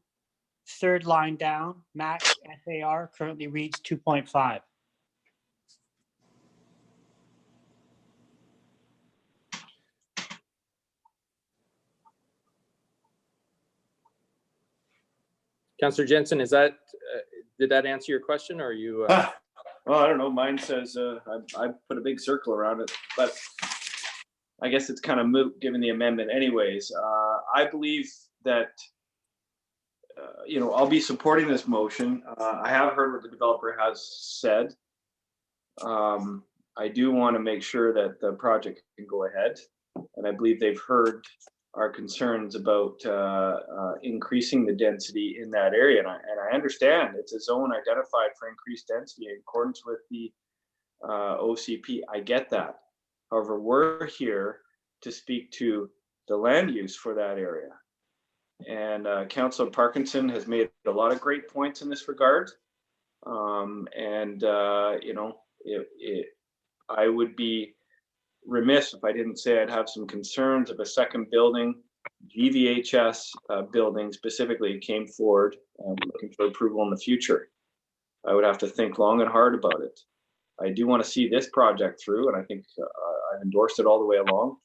third line down, max FAR currently reads 2.5. Councillor Jensen, is that, did that answer your question, or are you? Well, I don't know. Mine says I put a big circle around it, but I guess it's kind of moot given the amendment anyways. I believe that, I'll be supporting this motion. I have heard what the developer has said. I do want to make sure that the project can go ahead. And I believe they've heard our concerns about increasing the density in that area. And I understand it's a zone identified for increased density in accordance with the OCP. I get that. However, we're here to speak to the land use for that area. And Councillor Parkinson has made a lot of great points in this regard. I would be remiss if I didn't say I'd have some concerns if a second building, GVHS building specifically, came forward looking for approval in the future. I would have to think long and hard about it. I do want to see this project through, and I think I've endorsed it all the way along,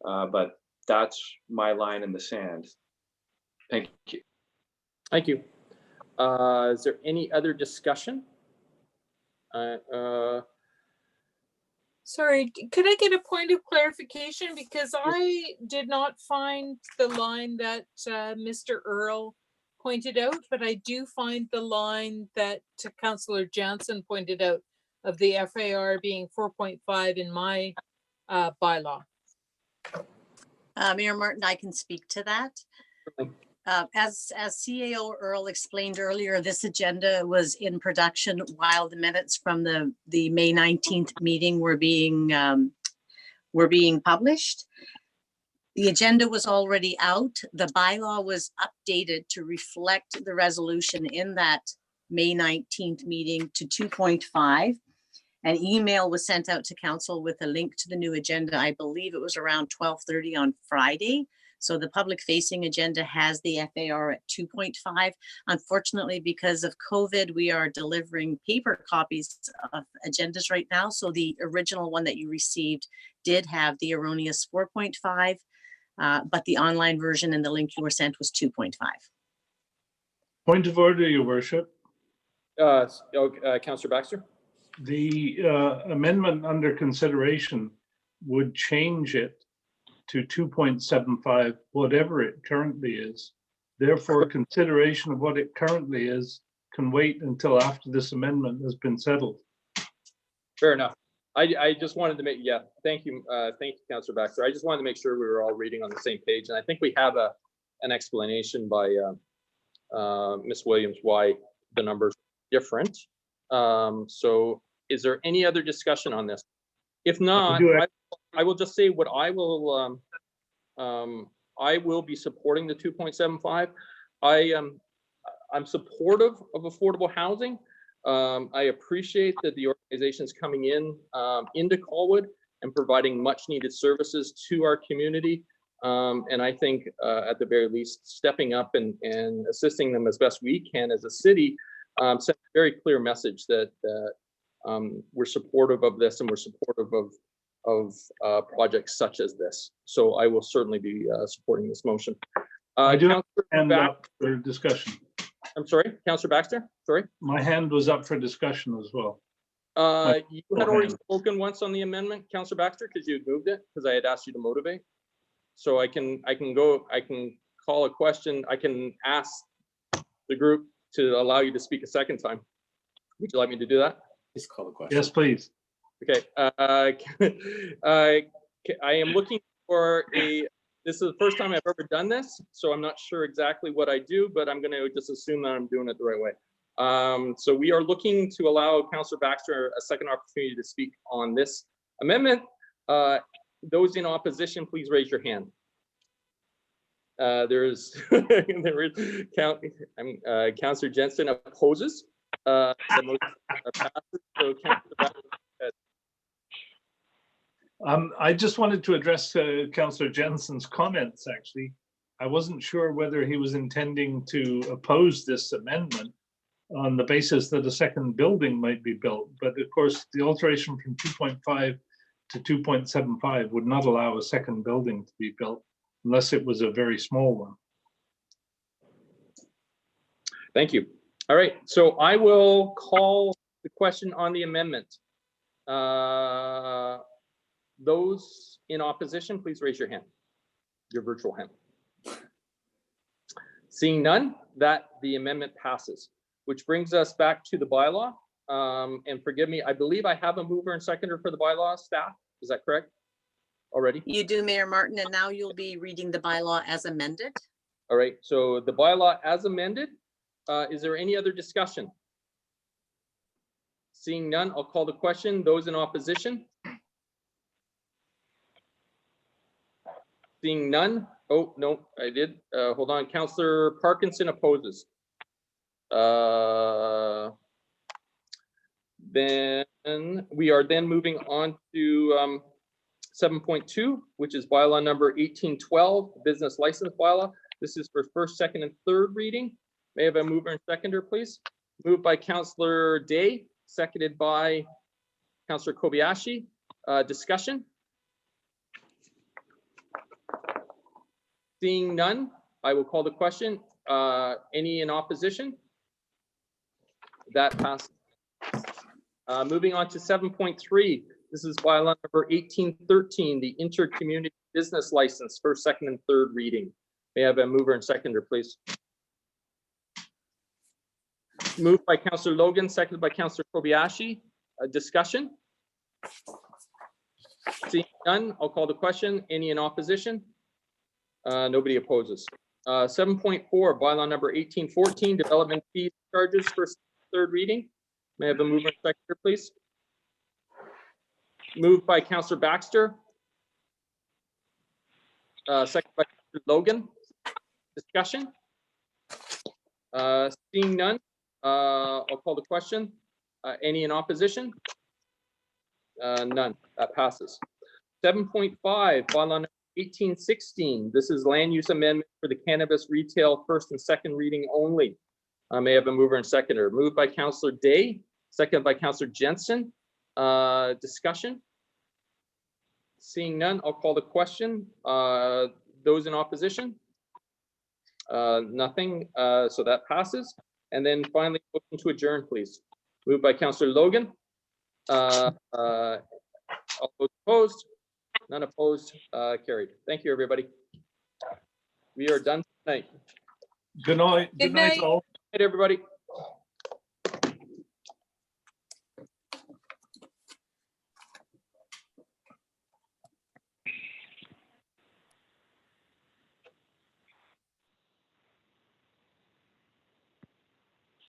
but that's my line in the sand. Thank you. Thank you. Is there any other discussion? Sorry, could I get a point of clarification? Because I did not find the line that Mr. Earl pointed out, but I do find the line that Councillor Jansen pointed out of the FAR being 4.5 in my bylaw. Mayor Martin, I can speak to that. As CAO Earl explained earlier, this agenda was in production while the minutes from the May 19th meeting were being published. The agenda was already out. The bylaw was updated to reflect the resolution in that May 19th meeting to 2.5. An email was sent out to council with a link to the new agenda. I believe it was around 12:30 on Friday. So the public facing agenda has the FAR at 2.5. Unfortunately, because of COVID, we are delivering paper copies of agendas right now. So the original one that you received did have the erroneous 4.5, but the online version and the link you were sent was 2.5. Point of order, Your Worship. Councillor Baxter. The amendment under consideration would change it to 2.75, whatever it currently is. Therefore, consideration of what it currently is can wait until after this amendment has been settled. Fair enough. I just wanted to make, thank you, Councillor Baxter. I just wanted to make sure we were all reading on the same page. And I think we have an explanation by Ms. Williams why the numbers are different. So is there any other discussion on this? If not, I will just say what I will be supporting the 2.75. I'm supportive of affordable housing. I appreciate that the organization's coming in into Colwood and providing much needed services to our community. And I think at the very least, stepping up and assisting them as best we can as a city, send a very clear message that we're supportive of this and we're supportive of projects such as this. So I will certainly be supporting this motion. I do have a hand up for discussion. I'm sorry, Councillor Baxter, sorry. My hand was up for discussion as well. You had already spoken once on the amendment, Councillor Baxter, because you had moved it, because I had asked you to motivate. So I can call a question. I can ask the group to allow you to speak a second time. Would you like me to do that? Please call the question. Yes, please. Okay. I am looking for this is the first time I've ever done this, so I'm not sure exactly what I do, but I'm going to just assume that I'm doing it the right way. So we are looking to allow Councillor Baxter a second opportunity to speak on this amendment. Those in opposition, please raise your hand. Councillor Jensen opposes. The motion passes. So Councillor Baxter, I just wanted to address Councillor Jensen's comments, actually. I wasn't sure whether he was intending to oppose this amendment on the basis that a second building might be built. But of course, the alteration from 2.5 to 2.75 would not allow a second building to be built unless it was a very small one. Thank you. All right, so I will call the question on the amendment. Those in opposition, please raise your hand, your virtual hand. Seeing none, that the amendment passes, which brings us back to the bylaw. And forgive me, I believe I have a mover and seconder for the bylaw, staff. Is that correct already? You do, Mayor Martin, and now you'll be reading the bylaw as amended. All right, so the bylaw as amended. Is there any other discussion? Seeing none, I'll call the question. Those in opposition? Seeing none. Oh, no, I did. Hold on. Councillor Parkinson opposes. Then we are then moving on to 7.2, which is bylaw number 1812, business license bylaw. This is for first, second, and third reading. May I have a mover and seconder, please? Moved by Councillor Day, seconded by Councillor Kobayashi. Discussion? Seeing none, I will call the question. Any in opposition? That passes. Moving on to 7.3. This is bylaw number 1813, the inter-community business license, first, second, and third reading. May I have a mover and seconder, please? Moved by Councillor Logan, seconded by Councillor Kobayashi. Discussion? Seeing none, I'll call the question. Any in opposition? Nobody opposes. 7.4, bylaw number 1814, development fee charges for third reading. May I have a mover and seconder, please? Moved by Councillor Baxter. Second by Councillor Logan. Discussion? Seeing none, I'll call the question. Any in opposition? None. That passes. 7.5, bylaw number 1816. This is land use amendment for the cannabis retail first and second reading only. May I have a mover and seconder. Moved by Councillor Day, seconded by Councillor Jensen. Discussion? Seeing none, I'll call the question. Those in opposition? Nothing. So that passes. And then finally, motion to adjourn, please. Moved by Councillor Logan. All those opposed? None opposed. Carried. Thank you, everybody. We are done tonight. Good night. Good night. All. Good night, everybody.